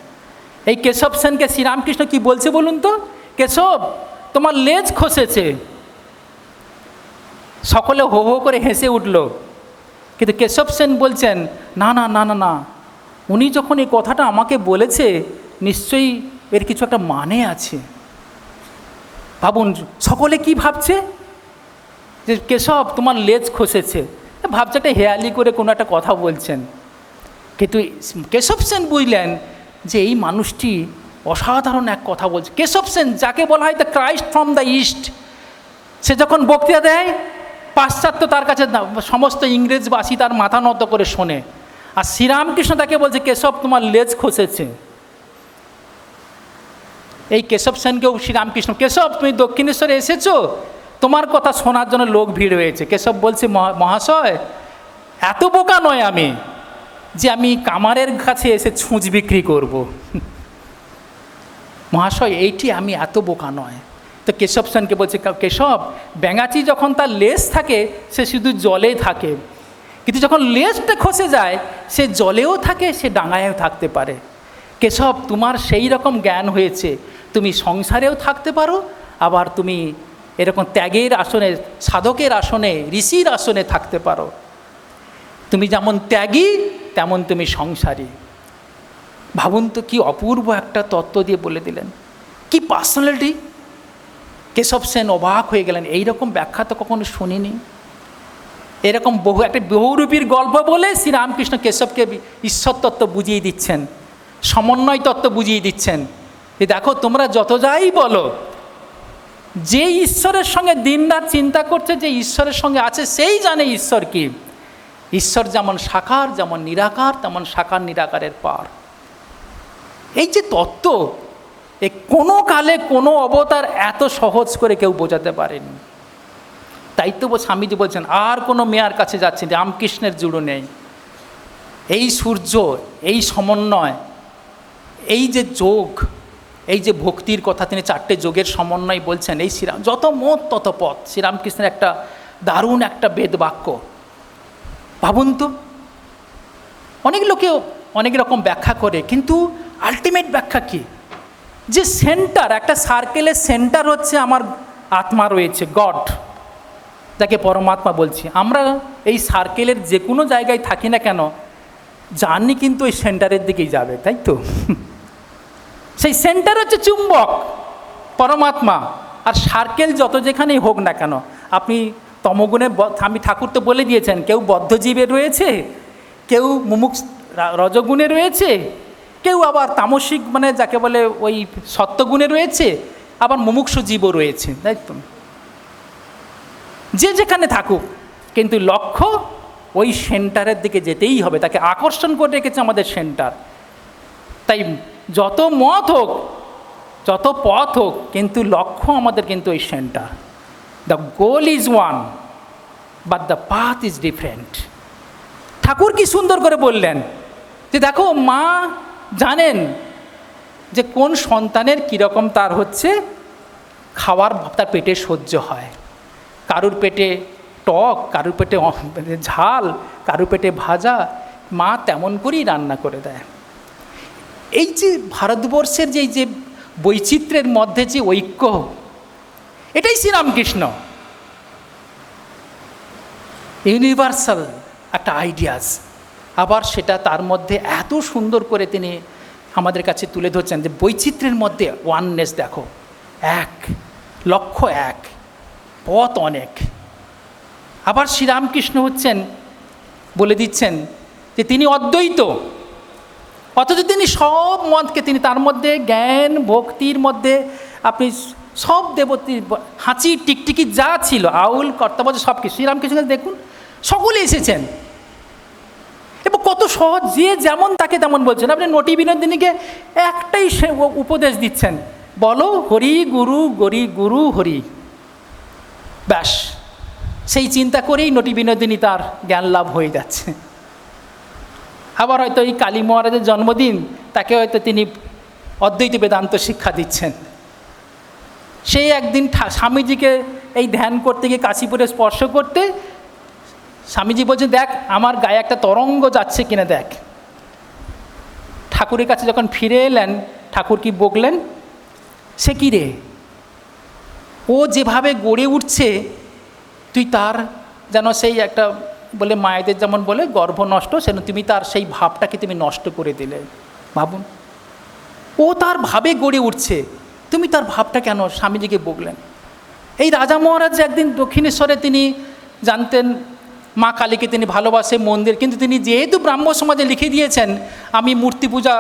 Speaker 1: এই কেশব সেনকে শ্রীরামকৃষ্ণ কি বলছে বলুন তো? কেশব, তোমার লেজ খসেছে। সকলে হো হো করে হেসে উঠল। কিন্তু কেশব সেন বলছেন, না না না না না, উনি যখন এই কথাটা আমাকে বলেছে, নিশ্চয়ই এর কিছু একটা মানে আছে। ভাবুন সকলে কি ভাবছে, যে কেশব তোমার লেজ খসেছে, ভাবছে একটা হেয়ালি করে কোনো একটা কথা বলছেন। কিন্তু কেশব সেন বুঝলেন যে এই মানুষটি অসাধারণ এক কথা বলছে। কেশব সেন, যাকে বলা হয় the Christ from the East, সে যখন বক্তৃতা দেয়, পাশ্চাত্য তার কাছে সমস্ত ইংরেজবাসী তার মাথা নত করে শোনে। আর শ্রীরামকৃষ্ণ তাকে বলছে, কেশব তোমার লেজ খসেছে। এই কেশব সেনকেও শ্রীরামকৃষ্ণ, কেশব তুমি দক্ষিণেশ্বরে এসেছো, তোমার কথা শোনার জন্য লোক ভিড় হয়েছে। কেশব বলছে, মহাশয় এত বোকা নয় আমি যে আমি কামারের কাছে এসে ছুঁচ বিক্রি করব। মহাশয় এইটি আমি এত বোকা নয়। তো কেশব সেনকে বলছে, কেশব, ব্যাঙাচি যখন তার লেজ থাকে সে শুধু জলে থাকে, কিন্তু যখন লেজটা খসে যায় সে জলেও থাকে, সে ডাঙায়ও থাকতে পারে। কেশব, তোমার সেই রকম জ্ঞান হয়েছে, তুমি সংসারেও থাকতে পারো, আবার তুমি এরকম ত্যাগের আসনে, সাধকের আসনে, ঋষির আসনে থাকতে পারো। তুমি যেমন ত্যাগী তেমন তুমি সংসারী। ভাবুন তো কি অপূর্ব একটা তত্ত্ব দিয়ে বলে দিলেন, কি পার্সোনালিটি! কেশব সেন অবাক হয়ে গেলেন, এইরকম ব্যাখ্যা তো কখনো শুনিনি। এরকম একটা বহুরূপীর গল্প বলে শ্রীরামকৃষ্ণ কেশবকে ঈশ্বর তত্ত্ব বুঝিয়ে দিচ্ছেন, সমন্বয় তত্ত্ব বুঝিয়ে দিচ্ছেন। যে দেখো, তোমরা যত যাই বলো, যে ঈশ্বরের সঙ্গে দিনরাত চিন্তা করছে, যে ঈশ্বরের সঙ্গে আছে, সেই জানে ঈশ্বর কি। ঈশ্বর যেমন সাকার, যেমন নিরাকার, তেমন সাকার নিরাকারের পার। এই যে তত্ত্ব, এ কোনো কালে কোনো অবতার এত সহজ করে কেউ বোঝাতে পারেনি। তাই তো স্বামীজি বলছেন, আর কোনো মেয়ার কাছে যাচ্ছে, রামকৃষ্ণের জুড়ো নেই। এই সূর্য, এই সমন্বয়, এই যে যোগ, এই যে ভক্তির কথা, তিনি 4টে যোগের সমন্বয় বলছেন। এই শ্রীরাম, যত মত তত পথ, শ্রীরামকৃষ্ণের একটা দারুণ একটা বেদ বাক্য। ভাবুন তো, অনেক লোকেও অনেক রকম ব্যাখ্যা করে, কিন্তু আলটিমেট ব্যাখ্যা কি? যে সেন্টার, একটা সার্কেলের সেন্টার হচ্ছে আমার আত্মা রয়েছে, গড, যাকে পরমাত্মা বলছি। আমরা এই সার্কেলের যে কোনো জায়গায় থাকি না কেন, জার্নি কিন্তু ওই সেন্টারের দিকেই যাবে, তাই তো? সেই সেন্টার হচ্ছে চুম্বক, পরমাত্মা। আর সার্কেল যত যেখানেই হোক না কেন, আপনি তমগুণে, আমি ঠাকুর তো বলে দিয়েছেন, কেউ বদ্ধজীবে রয়েছে, কেউ মুমুক্ষু রজগুণে রয়েছে, কেউ আবার তামসিক মানে যাকে বলে ওই সত্যগুণে রয়েছে, আবার মুমুক্ষু জীবও রয়েছে, তাই তো? যে যেখানে থাকুক, কিন্তু লক্ষ্য ওই সেন্টারের দিকে যেতেই হবে। তাকে আকর্ষণ করে রেখেছে আমাদের সেন্টার। তাই যত মত হোক, যত পথ হোক, কিন্তু লক্ষ্য আমাদের কিন্তু ওই centre. The goal is one, but the path is different. Thakur কি সুন্দর করে বললেন যে দেখো, মা জানেন যে কোন সন্তানের কীরকম তার হচ্ছে খাওয়ার, তার পেটে সহ্য হয়। কারুর পেটে টক, কারুর পেটে ঝাল, কারুর পেটে ভাজা, মা তেমন করেই রান্না করে দেয়। এই যে ভারতবর্ষের যে বৈচিত্র্যের মধ্যে যে ঐক্য, এটাই শ্রীরামকৃষ্ণ ইউনিভার্সাল একটা আইডিয়াস। আবার সেটা তার মধ্যে এত সুন্দর করে তিনি আমাদের কাছে তুলে ধরছেন যে বৈচিত্র্যের মধ্যে ওয়াননেস। দেখো, এক, লক্ষ্য এক, পথ অনেক। আবার শ্রীরামকৃষ্ণ হচ্ছেন বলে দিচ্ছেন যে তিনি অদ্বৈত, অথচ তিনি সব মতকে তিনি তার মধ্যে জ্ঞান ভক্তির মধ্যে আপনি সব দেবতী হাঁচি টিকটিকি যা ছিল আউল কর্তাবাজ সব কিছু শ্রীরামকৃষ্ণ দেখুন সকলে এসেছেন এবং কত সহজ, যে যেমন তাকে তেমন বলছেন। আপনি নটি বিনোদিনীকে একটাই উপদেশ দিচ্ছেন, বলো হরি গুরু গরি গুরু হরি, ব্যাস সেই চিন্তা করেই নটি বিনোদিনী তার জ্ঞান লাভ হয়ে যাচ্ছে। আবার হয়তো এই কালী মহারাজের জন্মদিন, তাকে হয়তো তিনি অদ্বৈত বেদান্ত শিক্ষা দিচ্ছেন। সেই একদিন স্বামীজিকে এই ধ্যান করতে গিয়ে কাশীপুরে স্পর্শ করতে স্বামীজি বলছেন, দেখ আমার গায়ে একটা তরঙ্গ যাচ্ছে কিনা দেখ। ঠাকুরের কাছে যখন ফিরে এলেন, ঠাকুর কি বকলেন, সে কি রে, ও যেভাবে গড়ে উঠছে তুই তার যেন সেই একটা বলে মায়েদের যেমন বলে গর্ভ নষ্ট, সেন তুমি তার সেই ভাবটাকে তুমি নষ্ট করে দিলে। ভাবুন, ও তার ভাবে গড়ে উঠছে, তুমি তার ভাবটা কেন? স্বামীজিকে বকলেন। এই রাজা মহারাজ একদিন দক্ষিণেশ্বরে তিনি জানতেন মা কালীকে তিনি ভালোবাসে মন্দির, কিন্তু তিনি যেহেতু ব্রাহ্ম সমাজে লিখে দিয়েছেন আমি মূর্তি পূজা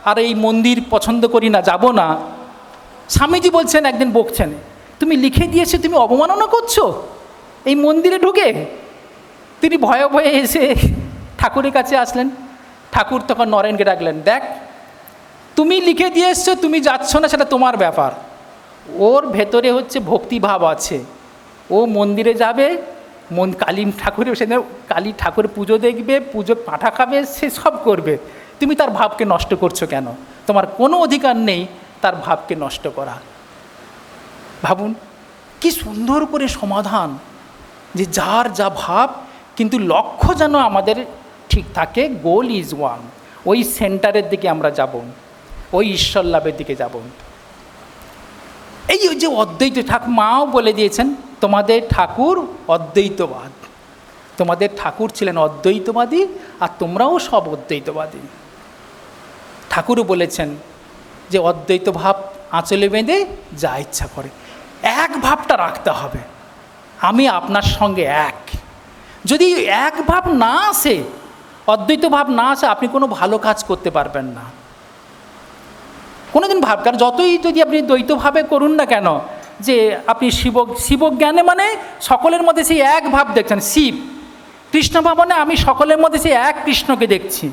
Speaker 1: আর এই মন্দির পছন্দ করি না, যাব না, স্বামীজি বলছেন একদিন বকছেন, তুমি লিখে দিয়েছো, তুমি অবমাননা করছো এই মন্দিরে ঢুকে। তিনি ভয়ে ভয়ে এসে ঠাকুরের কাছে আসলেন। ঠাকুর তখন নরেনকে ডাকলেন, দেখ তুমি লিখে দিয়ে এসছো, তুমি যাচ্ছ না সেটা তোমার ব্যাপার, ওর ভেতরে হচ্ছে ভক্তিভাব আছে, ও মন্দিরে যাবে, কালী ঠাকুরের সেদিন কালী ঠাকুরের পুজো দেখবে, পুজো পাঠা খাবে, সে সব করবে, তুমি তার ভাবকে নষ্ট করছো কেন? তোমার কোনো অধিকার নেই তার ভাবকে নষ্ট করা। ভাবুন কি সুন্দর করে সমাধান, যে যার যা ভাব, কিন্তু লক্ষ্য যেন আমাদের ঠিক থাকে, গোল ইজ ওয়ান, ওই সেন্টারের দিকে আমরা যাব, ওই ঈশ্বর লাভের দিকে যাব। এই যে অদ্বৈত ঠাকুর মাও বলে দিয়েছেন, তোমাদের ঠাকুর অদ্বৈতবাদ, তোমাদের ঠাকুর ছিলেন অদ্বৈতবাদী আর তোমরাও সব অদ্বৈতবাদী। ঠাকুরও বলেছেন যে অদ্বৈত ভাব আঁচলে বেঁধে যা ইচ্ছা করে, এক ভাবটা রাখতে হবে, আমি আপনার সঙ্গে এক। যদি এক ভাব না আসে, অদ্বৈত ভাব না আসে, আপনি কোনো ভালো কাজ করতে পারবেন না কোনোদিন। ভাব, কারণ যতই যদি আপনি দ্বৈতভাবে করুন না কেন, যে আপনি শিবজ্ঞানে মানে সকলের মধ্যে সেই এক ভাব দেখছেন, শিব কৃষ্ণ ভাবনে আমি সকলের মধ্যে সেই এক কৃষ্ণকে দেখছি।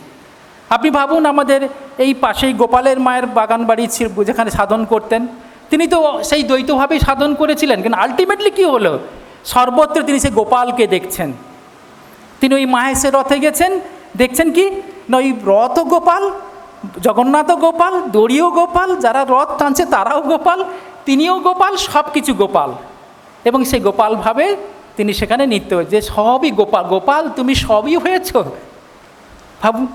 Speaker 1: আপনি ভাবুন আমাদের এই পাশেই গোপালের মায়ের বাগান বাড়ি ছিল, যেখানে সাধন করতেন, তিনি তো সেই দ্বৈতভাবেই সাধন করেছিলেন, কিন্তু আলটিমেটলি কী হলো, সর্বত্র তিনি সেই গোপালকে দেখছেন। তিনি ওই মাহেশের রথে গেছেন, দেখছেন কি না ওই রথও গোপাল, জগন্নাথও গোপাল, দড়িও গোপাল, যারা রথ টানছে তারাও গোপাল, তিনিও গোপাল, সব কিছু গোপাল। এবং সেই গোপাল ভাবে তিনি সেখানে নৃত্য, যে সবই গোপাল, গোপাল তুমি সবই হয়েছ। ভাবুন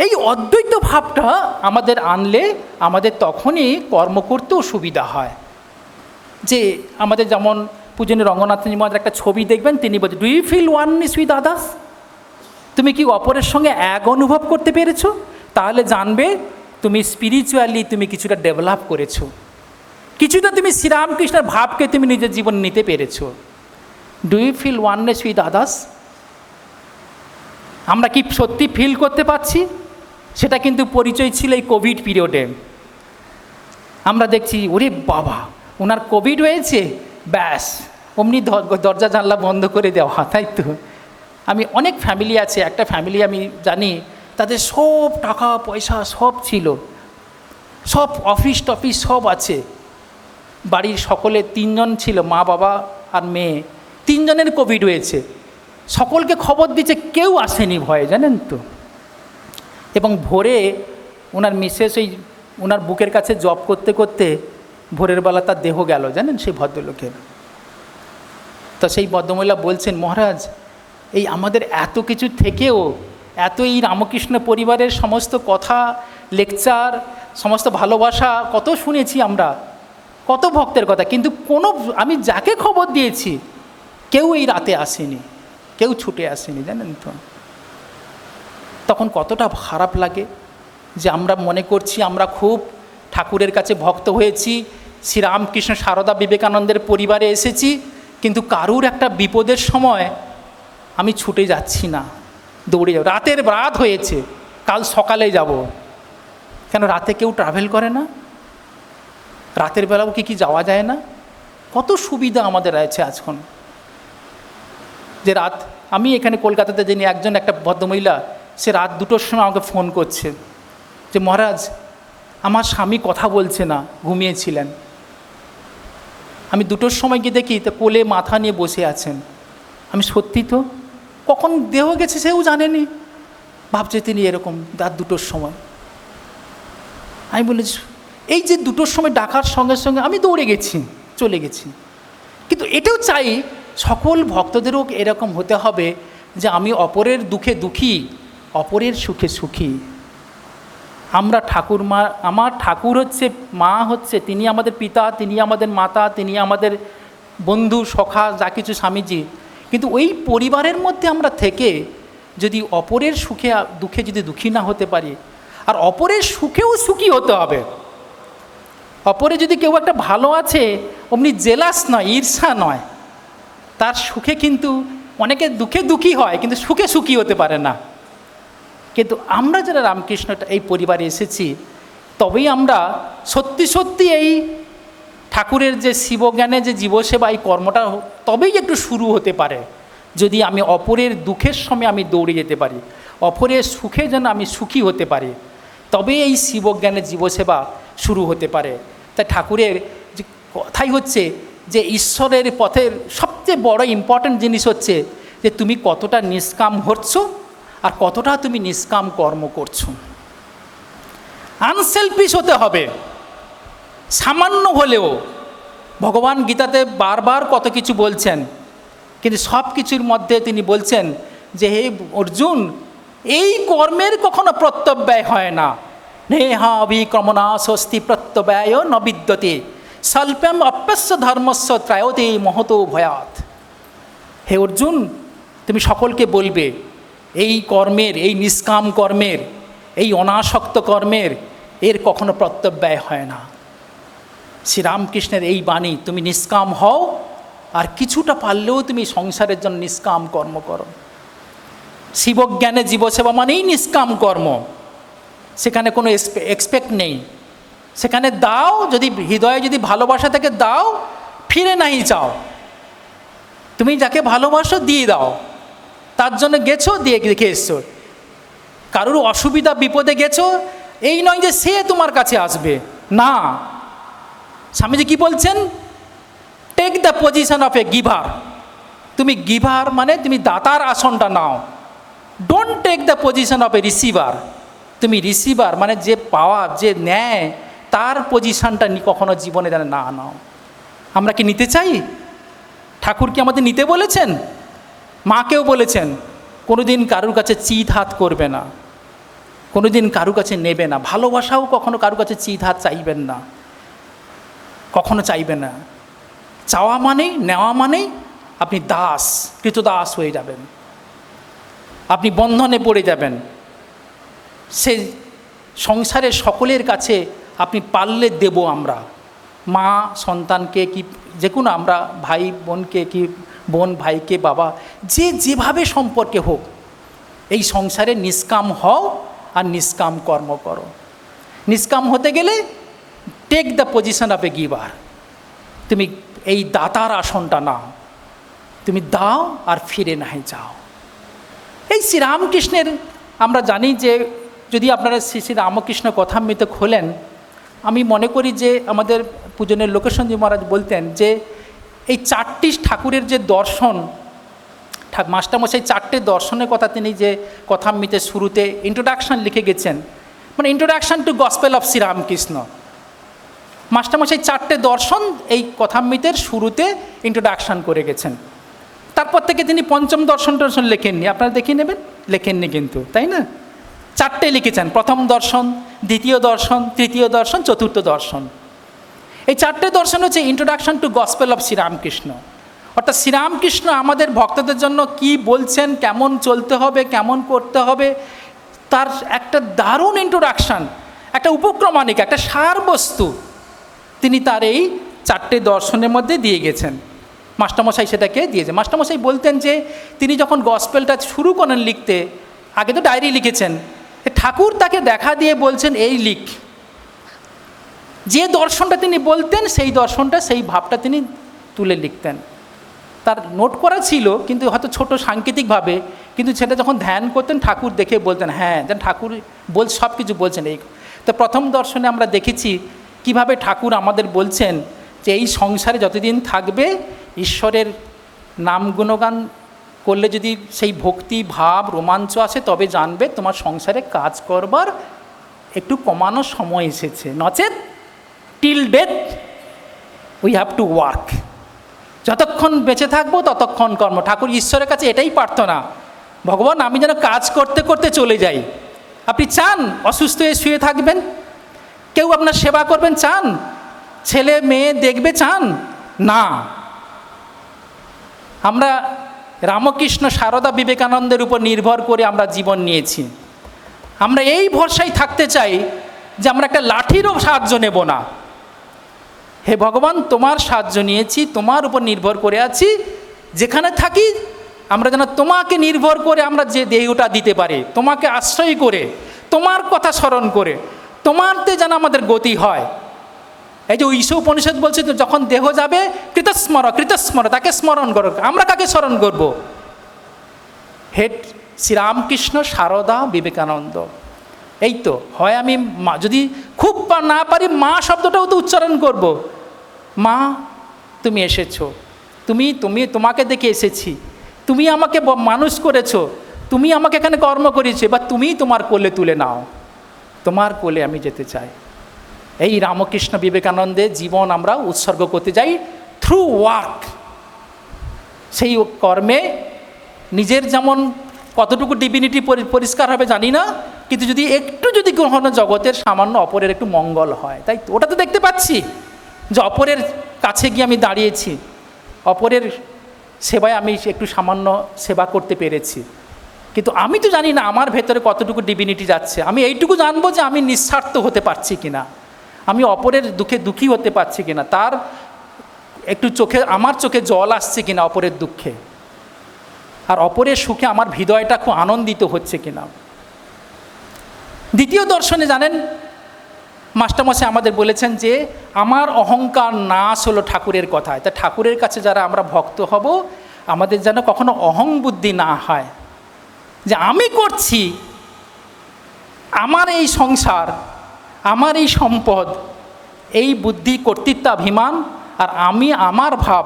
Speaker 1: এই অদ্বৈত ভাবটা আমাদের আনলে আমাদের তখনই কর্ম করতেও সুবিধা হয়। যে আমাদের যেমন পূজনীয় রঙ্গনাথজি মহারাজ একটা ছবি দেখবেন, তিনি বলছেন, do you feel oneness with others? তুমি কি অপরের সঙ্গে এক অনুভব করতে পেরেছো? তাহলে জানবে তুমি স্পিরিচুয়ালি তুমি কিছুটা ডেভেলপ করেছো, কিছুটা তুমি শ্রীরামকৃষ্ণের ভাবকে তুমি নিজের জীবনে নিতে পেরেছো। Do you feel oneness with others? আমরা কি সত্যি ফিল করতে পারছি? সেটা কিন্তু পরিচয় ছিল এই কোভিড পিরিয়ডে। আমরা দেখছি ওরে বাবা ওনার কোভিড হয়েছে, ব্যাস অমনি দরজা জানলা বন্ধ করে দেওয়া, তাই তো। আমি অনেক ফ্যামিলি আছে, একটা ফ্যামিলি আমি জানি তাদের সব টাকা পয়সা সব ছিল, সব অফিস টফিস সব আছে, বাড়ির সকলে 3 জন ছিল, মা বাবা আর মেয়ে, 3 জনের কোভিড হয়েছে। সকলকে খবর দিচ্ছে, কেউ আসেনি ভয়ে, জানেন তো। এবং ভোরে ওনার মিসেস ওই ওনার বুকের কাছে জব করতে করতে ভোরের বেলা তার দেহ গেল, জানেন সেই ভদ্রলোকের। তো সেই ভদ্রমহিলা বলছেন, মহারাজ এই আমাদের এত কিছু থেকেও, এত এই রামকৃষ্ণ পরিবারের সমস্ত কথা, লেকচার, সমস্ত ভালোবাসা কত শুনেছি আমরা, কত ভক্তের কথা, কিন্তু কোনো আমি যাকে খবর দিয়েছি কেউ এই রাতে আসেনি, কেউ ছুটে আসেনি, জানেন তো। তখন কতটা খারাপ লাগে যে আমরা মনে করছি আমরা খুব ঠাকুরের কাছে ভক্ত হয়েছি, শ্রীরামকৃষ্ণ সারদা বিবেকানন্দের পরিবারে এসেছি, কিন্তু কারুর একটা বিপদের সময় আমি ছুটে যাচ্ছি না, দৌড়ে যাব। রাত হয়েছে, কাল সকালে যাব। কেন রাতে কেউ ট্রাভেল করে না? রাতের বেলাও কি যাওয়া যায় না? কত সুবিধা আমাদের আছে এখন। যে রাত, আমি এখানে কলকাতাতে জানি একটা ভদ্রমহিলা, সে রাত 2টোর সময় আমাকে ফোন করছে যে মহারাজ আমার স্বামী কথা বলছে না, ঘুমিয়েছিলেন। আমি 2টোর সময় গিয়ে দেখি তো কোলে মাথা নিয়ে বসে আছেন। আমি সত্যি তো, কখন দেহ গেছে সেও জানেনি, ভাবছে তিনি এরকম রাত 2টোর সময়। আমি বলেছি এই যে 2টোর সময় ডাকার সঙ্গে সঙ্গে আমি দৌড়ে গেছি, চলে গেছি। কিন্তু এটাও চাই সকল ভক্তদেরও এরকম হতে হবে যে আমি অপরের দুঃখে দুঃখী, অপরের সুখে সুখী। আমরা আমার ঠাকুর হচ্ছে, মা হচ্ছে, তিনি আমাদের পিতা, তিনি আমাদের মাতা, তিনি আমাদের বন্ধু সখা, যা কিছু স্বামীজি। কিন্তু ওই পরিবারের মধ্যে আমরা থেকে যদি অপরের সুখে দুঃখে যদি দুঃখী না হতে পারি, আর অপরের সুখেও সুখী হতে হবে। অপরে যদি কেউ একটা ভালো আছে, অমনি জেলাস নয়, ঈর্ষা নয়, তার সুখে কিন্তু অনেকে দুঃখে দুঃখী হয় কিন্তু সুখে সুখী হতে পারে না। কিন্তু আমরা যারা রামকৃষ্ণ এই পরিবারে এসেছি, তবেই আমরা সত্যি সত্যি এই ঠাকুরের যে শিবজ্ঞানে যে জীবসেবা এই কর্মটা তবেই একটু শুরু হতে পারে, যদি আমি অপরের দুঃখের সময় আমি দৌড়ে যেতে পারি, অপরের সুখে যেন আমি সুখী হতে পারি, তবে এই শিবজ্ঞানের জীবসেবা শুরু হতে পারে। তাই ঠাকুরের যে কথাই হচ্ছে যে ঈশ্বরের পথের সবচেয়ে বড় ইম্পর্ট্যান্ট জিনিস হচ্ছে যে তুমি কতটা নিষ্কাম হচ্ছ আর কতটা তুমি নিষ্কাম কর্ম করছো। আনসেলফিশ হতে হবে সামান্য হলেও। ভগবান গীতাতে বারবার কত কিছু বলছেন, কিন্তু সব কিছুর মধ্যে তিনি বলছেন যে হে অর্জুন, এই কর্মের কখনো প্রত্যব্যয় হয় না। নেহা অভিক্রমণা স্বস্তি প্রত্যব্যয় ন বিদ্যতে স্বল্পম অপ্যস্য ধর্মস্য ত্রায়তে মহতো ভয়াৎ। হে অর্জুন, তুমি সকলকে বলবে এই কর্মের, এই নিষ্কাম কর্মের, এই অনাসক্ত কর্মের এর কখনো প্রত্যব্যয় হয় না। শ্রীরামকৃষ্ণের এই বাণী, তুমি নিষ্কাম হও আর কিছুটা পারলেও তুমি সংসারের জন্য নিষ্কাম কর্ম করো। শিবজ্ঞানে জীবসেবা মানেই নিষ্কাম কর্ম, সেখানে কোনো এক্সপেক্ট নেই। সেখানে দাও, যদি হৃদয়ে যদি ভালোবাসা থেকে দাও, ফিরে নাই চাও। তুমি যাকে ভালোবাসো দিয়ে দাও, তার জন্য গেছো, দিয়ে দেখে এসছো। কারোর অসুবিধা বিপদে গেছো, এই নয় যে সে তোমার কাছে আসবে না। স্বামীজি কি বলছেন? Take the position of a giver. তুমি গিভার মানে তুমি দাতার আসনটা নাও। Don't take the position of a receiver. তুমি রিসিভার মানে যে পাওয়া, যে নেয়, তার পজিশনটা কখনো জীবনে যেন না নাও। আমরা কি নিতে চাই? ঠাকুর কি আমাদের নিতে বলেছেন? মাকেও বলেছেন কোনোদিন কারুর কাছে চিৎ হাত করবে না, কোনোদিন কারুর কাছে নেবে না। ভালোবাসাও কখনো কারুর কাছে চিৎ হাত চাইবেন না, কখনো চাইবেন না। চাওয়া মানেই, নেওয়া মানেই আপনি দাস, কৃতদাস হয়ে যাবেন, আপনি বন্ধনে পড়ে যাবেন। সে সংসারের সকলের কাছে আপনি পারলে দেব আমরা, মা সন্তানকে কি যে কোনো, আমরা ভাই বোনকে কি বোন ভাইকে, বাবা, যে যেভাবে সম্পর্কে হোক, এই সংসারে নিষ্কাম হও আর নিষ্কাম কর্ম করো। নিষ্কাম হতে গেলে take the position of a giver. তুমি এই দাতার আসনটা নাও, তুমি দাও আর ফিরে নাই যাও। এই শ্রীরামকৃষ্ণের আমরা জানি যে যদি আপনারা শ্রী শ্রী রামকৃষ্ণ কথামৃত খোলেন, আমি মনে করি যে আমাদের পূজনের লোকেশনজি মহারাজ বলতেন যে এই 4টি ঠাকুরের যে দর্শন, মাস্টারমশাই 4টে দর্শনের কথা তিনি যে কথামৃতের শুরুতে ইন্ট্রোডাকশান লিখে গেছেন, মানে introduction to Gospel of Sri Ramakrishna. মাস্টারমশাই 4টে দর্শন এই কথামৃতের শুরুতে ইন্ট্রোডাকশান করে গেছেন। তারপর থেকে তিনি পঞ্চম দর্শন লেখেননি, আপনারা দেখে নেবেন, লেখেননি কিন্তু, তাই না? 4টে লিখেছেন, প্রথম দর্শন, দ্বিতীয় দর্শন, তৃতীয় দর্শন, চতুর্থ দর্শন। এই 4টে দর্শন হচ্ছে introduction to Gospel of Sri Ramakrishna. অর্থাৎ শ্রীরামকৃষ্ণ আমাদের ভক্তদের জন্য কি বলছেন, কেমন চলতে হবে, কেমন করতে হবে, তার একটা দারুণ ইন্ট্রোডাকশান, একটা উপক্রমণিক, একটা সারবস্তু তিনি তার এই 4টে দর্শনের মধ্যে দিয়ে গেছেন। মাস্টারমশাই সেটাকে দিয়েছে। মাস্টারমশাই বলতেন যে তিনি যখন গসপেলটা শুরু করেন লিখতে, আগে তো ডায়েরি লিখেছেন, ঠাকুর তাকে দেখা দিয়ে বলছেন এই লিখ। যে দর্শনটা তিনি বলতেন সেই দর্শনটা, সেই ভাবটা তিনি তুলে লিখতেন। তার নোট করা ছিল কিন্তু হয়তো ছোট সাংকেতিকভাবে, কিন্তু সেটা যখন ধ্যান করতেন ঠাকুর দেখে বলতেন হ্যাঁ যেন ঠাকুর সব কিছু বলছেন। এই তো প্রথম দর্শনে আমরা দেখেছি কিভাবে ঠাকুর আমাদের বলছেন যে এই সংসারে যতদিন থাকবে ঈশ্বরের নাম গুণগান করলে যদি সেই ভক্তি ভাব রোমাঞ্চ আসে তবে জানবে তোমার সংসারে কাজ করবার একটু কমানোর সময় এসেছে, নচেত till death we have to work. যতক্ষণ বেঁচে থাকবো ততক্ষণ কর্ম। ঠাকুর ঈশ্বরের কাছে এটাই প্রার্থনা, ভগবান আমি যেন কাজ করতে করতে চলে যাই। আপনি চান অসুস্থ হয়ে শুয়ে থাকবেন, কেউ আপনার সেবা করবেন চান, ছেলে মেয়ে দেখবে চান না। আমরা রামকৃষ্ণ সারদা বিবেকানন্দের উপর নির্ভর করে আমরা জীবন নিয়েছি। আমরা এই ভরসায় থাকতে চাই যে আমরা একটা লাঠিরও সাহায্য নেব না। হে ভগবান তোমার সাহায্য নিয়েছি, তোমার উপর নির্ভর করে আছি, যেখানে থাকি আমরা যেন তোমাকে নির্ভর করে আমরা যে দেহটা দিতে পারি, তোমাকে আশ্রয় করে, তোমার কথা স্মরণ করে, তোমারতে যেন আমাদের গতি হয়। এই যে ঈশ উপনিষদ বলছে যখন দেহ যাবে কৃতস্মর তাকে স্মরণ করো। আমরা কাকে স্মরণ করব? হেড শ্রীরামকৃষ্ণ সারদা বিবেকানন্দ। এই তো হয় আমি যদি খুব না পারি মা শব্দটাও তো উচ্চারণ করব। মা তুমি এসেছো, তোমাকে দেখে এসেছি, তুমি আমাকে মানুষ করেছো, তুমি আমাকে এখানে কর্ম করেছো, বা তুমি তোমার কোলে তুলে নাও, তোমার কোলে আমি যেতে চাই। এই রামকৃষ্ণ বিবেকানন্দের জীবন আমরা উৎসর্গ করতে যাই থ্রু ওয়ার্ক। সেই কর্মে নিজের যেমন কতটুকু ডিভিনিটি পরিষ্কার হবে জানি না, কিন্তু যদি কোনো জগতের সামান্য অপরের একটু মঙ্গল হয়, তাই ওটা তো দেখতে পাচ্ছি যে অপরের কাছে গিয়ে আমি দাঁড়িয়েছি, অপরের সেবায় আমি একটু সামান্য সেবা করতে পেরেছি, কিন্তু আমি তো জানি না আমার ভেতরে কতটুকু ডিভিনিটি যাচ্ছে। আমি এইটুকু জানবো যে আমি নিঃস্বার্থ হতে পারছি কিনা, আমি অপরের দুঃখে দুঃখী হতে পারছি কিনা, তার একটু আমার চোখে জল আসছে কিনা অপরের দুঃখে, আর অপরের সুখে আমার হৃদয়টা খুব আনন্দিত হচ্ছে কিনা। দ্বিতীয় দর্শনে জানেন মাস্টারমশাই আমাদের বলেছেন যে আমার অহংকার নাশ হলো ঠাকুরের কথায়। তা ঠাকুরের কাছে যারা আমরা ভক্ত হব আমাদের যেন কখনো অহং বুদ্ধি না হয় যে আমি করছি, আমার এই সংসার, আমার এই সম্পদ, এই বুদ্ধি কর্তৃত্বাভিমান, আর আমি আমার ভাব,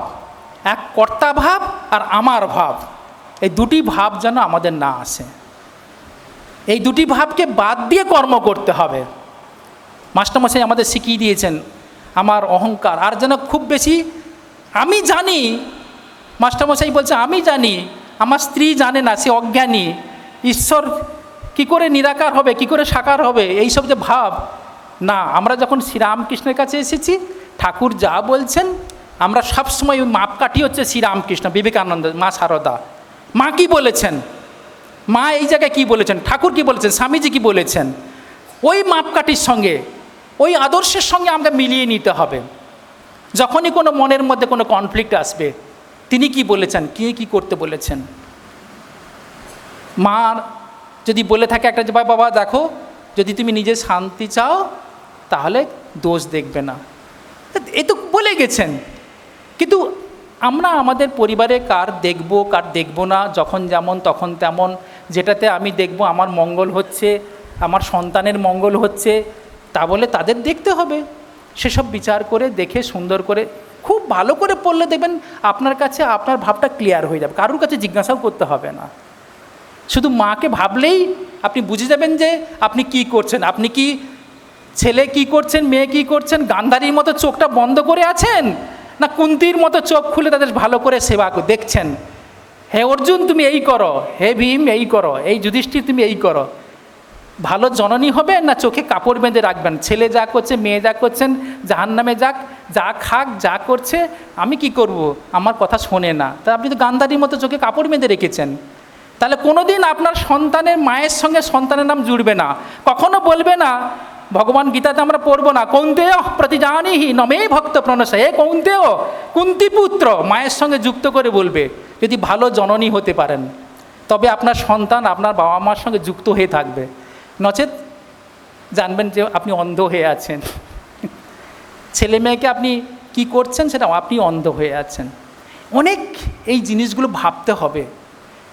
Speaker 1: এক কর্তা ভাব আর আমার ভাব, এই দুটি ভাব যেন আমাদের না আসে। এই দুটি ভাবকে বাদ দিয়ে কর্ম করতে হবে। মাস্টারমশাই আমাদের শিখিয়ে দিয়েছেন আমার অহংকার, আর যেন খুব বেশি আমি জানি, মাস্টারমশাই বলছে আমি জানি, আমার স্ত্রী জানে না, সে অজ্ঞানী, ঈশ্বর কি করে নিরাকার হবে, কি করে সাকার হবে, এইসব যে ভাব না। আমরা যখন শ্রীরামকৃষ্ণের কাছে এসেছি, ঠাকুর যা বলছেন আমরা সবসময় মাপকাঠি হচ্ছে শ্রীরামকৃষ্ণ, বিবেকানন্দ, মা সারদা। মা কি বলেছেন, মা এই জায়গায় কি বলেছেন, ঠাকুর কি বলেছেন, স্বামীজি কি বলেছেন, ওই মাপকাঠির সঙ্গে, ওই আদর্শের সঙ্গে আমরা মিলিয়ে নিতে হবে। যখনই কোনো মনের মধ্যে কোনো কনফ্লিক্ট আসবে, তিনি কি বলেছেন, কি করতে বলেছেন। মার যদি বলে থাকে একটা যে বাবা দেখো যদি তুমি নিজে শান্তি চাও তাহলে দোষ দেখবে না, এ তো বলে গেছেন। কিন্তু আমরা আমাদের পরিবারে কার দেখব না, যখন যেমন তখন তেমন, যেটাতে আমি দেখব আমার মঙ্গল হচ্ছে, আমার সন্তানের মঙ্গল হচ্ছে, তা বলে তাদের দেখতে হবে। সেসব বিচার করে দেখে সুন্দর করে খুব ভালো করে পড়লে দেখবেন আপনার কাছে আপনার ভাবটা ক্লিয়ার হয়ে যাবে, কারোর কাছে জিজ্ঞাসাও করতে হবে না। শুধু মাকে ভাবলেই আপনি বুঝে যাবেন যে আপনি কি করছেন। আপনি কি ছেলে কি করছেন, মেয়ে কি করছেন, গান্ধারীর মতো চোখটা বন্ধ করে আছেন, না কুন্তির মতো চোখ খুলে তাদের ভালো করে সেবা দেখছেন। হে অর্জুন তুমি এই করো, হে ভীম এই করো, এই যুধিষ্ঠির তুমি এই করো। ভালো জননী হবে না চোখে কাপড় বেঁধে রাখবেন, ছেলে যা করছে মেয়ে যা করছেন জাহান্নামে যাক, যা খাক যা করছে, আমি কি করব, আমার কথা শোনে না। তা আপনি তো গান্ধারীর মতো চোখে কাপড় বেঁধে রেখেছেন। তাহলে কোনো দিন আপনার সন্তানের মায়ের সঙ্গে সন্তানের নাম জুড়বে না, কখনো বলবে না ভগবান গীতাতে আমরা পড়বো না, কৌন্তেয় প্রতিজানিহি নমে ভক্ত প্রণশ, হে কৌন্তেয়, কুন্তিপুত্র, মায়ের সঙ্গে যুক্ত করে বলবে, যদি ভালো জননী হতে পারেন তবে আপনার সন্তান আপনার বাবা মার সঙ্গে যুক্ত হয়ে থাকবে, নচেত জানবেন যে আপনি অন্ধ হয়ে আছেন। ছেলে মেয়েকে আপনি কি করছেন সেটা আপনি অন্ধ হয়ে আছেন। অনেক এই জিনিসগুলো ভাবতে হবে।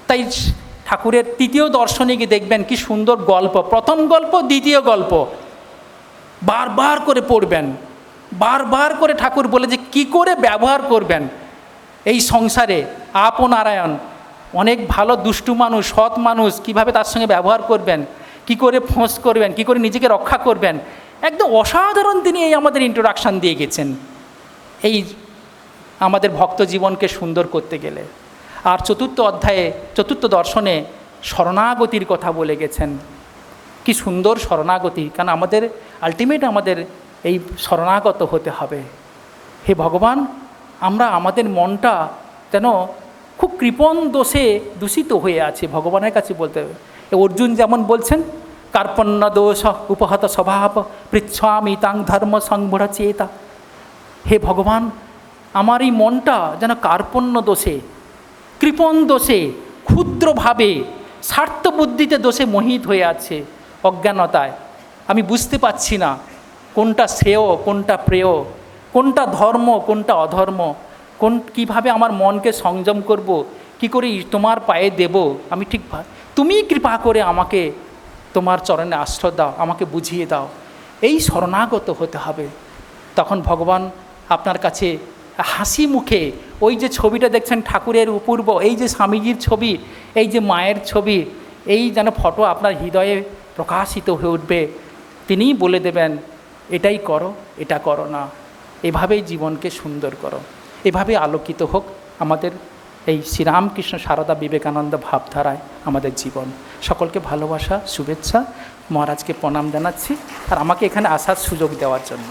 Speaker 1: তাই ঠাকুরের তৃতীয় দর্শনে গিয়ে দেখবেন কি সুন্দর গল্প, প্রথম গল্প দ্বিতীয় গল্প বারবার করে পড়বেন, বারবার করে ঠাকুর বলে যে কি করে ব্যবহার করবেন এই সংসারে। আপনারায়ণ, অনেক ভালো দুষ্টু মানুষ, সৎ মানুষ, কিভাবে তার সঙ্গে ব্যবহার করবেন, কি করে ফোঁস করবেন, কি করে নিজেকে রক্ষা করবেন, একদম অসাধারণ তিনি এই আমাদের ইন্ট্রোডাকশান দিয়ে গেছেন এই আমাদের ভক্ত জীবনকে সুন্দর করতে গেলে। আর চতুর্থ অধ্যায়ে, চতুর্থ দর্শনে শরণাগতির কথা বলে গেছেন। কি সুন্দর শরণাগতি, কারণ আমাদের আলটিমেট আমাদের এই শরণাগত হতে হবে। হে ভগবান, আমরা আমাদের মনটা যেন খুব কৃপণ দোষে দূষিত হয়ে আছে, ভগবানের কাছে বলতে হবে। অর্জুন যেমন বলছেন, কার্পণ্য দোষ উপহত স্বভাব পৃচ্ছামি তাং ধর্ম সংবড় চেতা। হে ভগবান, আমার এই মনটা যেন কার্পণ্য দোষে, কৃপণ দোষে, ক্ষুদ্রভাবে, স্বার্থবুদ্ধিতে দোষে মোহিত হয়ে আছে, অজ্ঞানতায়। আমি বুঝতে পারছি না কোনটা শ্রেয়, কোনটা প্রেয়, কোনটা ধর্ম, কোনটা অধর্ম, কীভাবে আমার মনকে সংযম করব, কি করে তোমার পায়ে দেব আমি ঠিক। তুমি কৃপা করে আমাকে তোমার চরণে আশ্রয় দাও, আমাকে বুঝিয়ে দাও। এই শরণাগত হতে হবে। তখন ভগবান আপনার কাছে হাসি মুখে, ওই যে ছবিটা দেখছেন ঠাকুরের অপূর্ব, এই যে স্বামীজির ছবি, এই যে মায়ের ছবি, এই যেন ফটো আপনার হৃদয়ে প্রকাশিত হয়ে উঠবে। তিনিই বলে দেবেন, এটাই করো, এটা করো না, এভাবেই জীবনকে সুন্দর করো, এভাবে আলোকিত হোক আমাদের এই শ্রীরামকৃষ্ণ সারদা বিবেকানন্দ ভাবধারায় আমাদের জীবন। সকলকে ভালোবাসা, শুভেচ্ছা, মহারাজকে প্রণাম জানাচ্ছি আর আমাকে এখানে আসার সুযোগ দেওয়ার জন্য।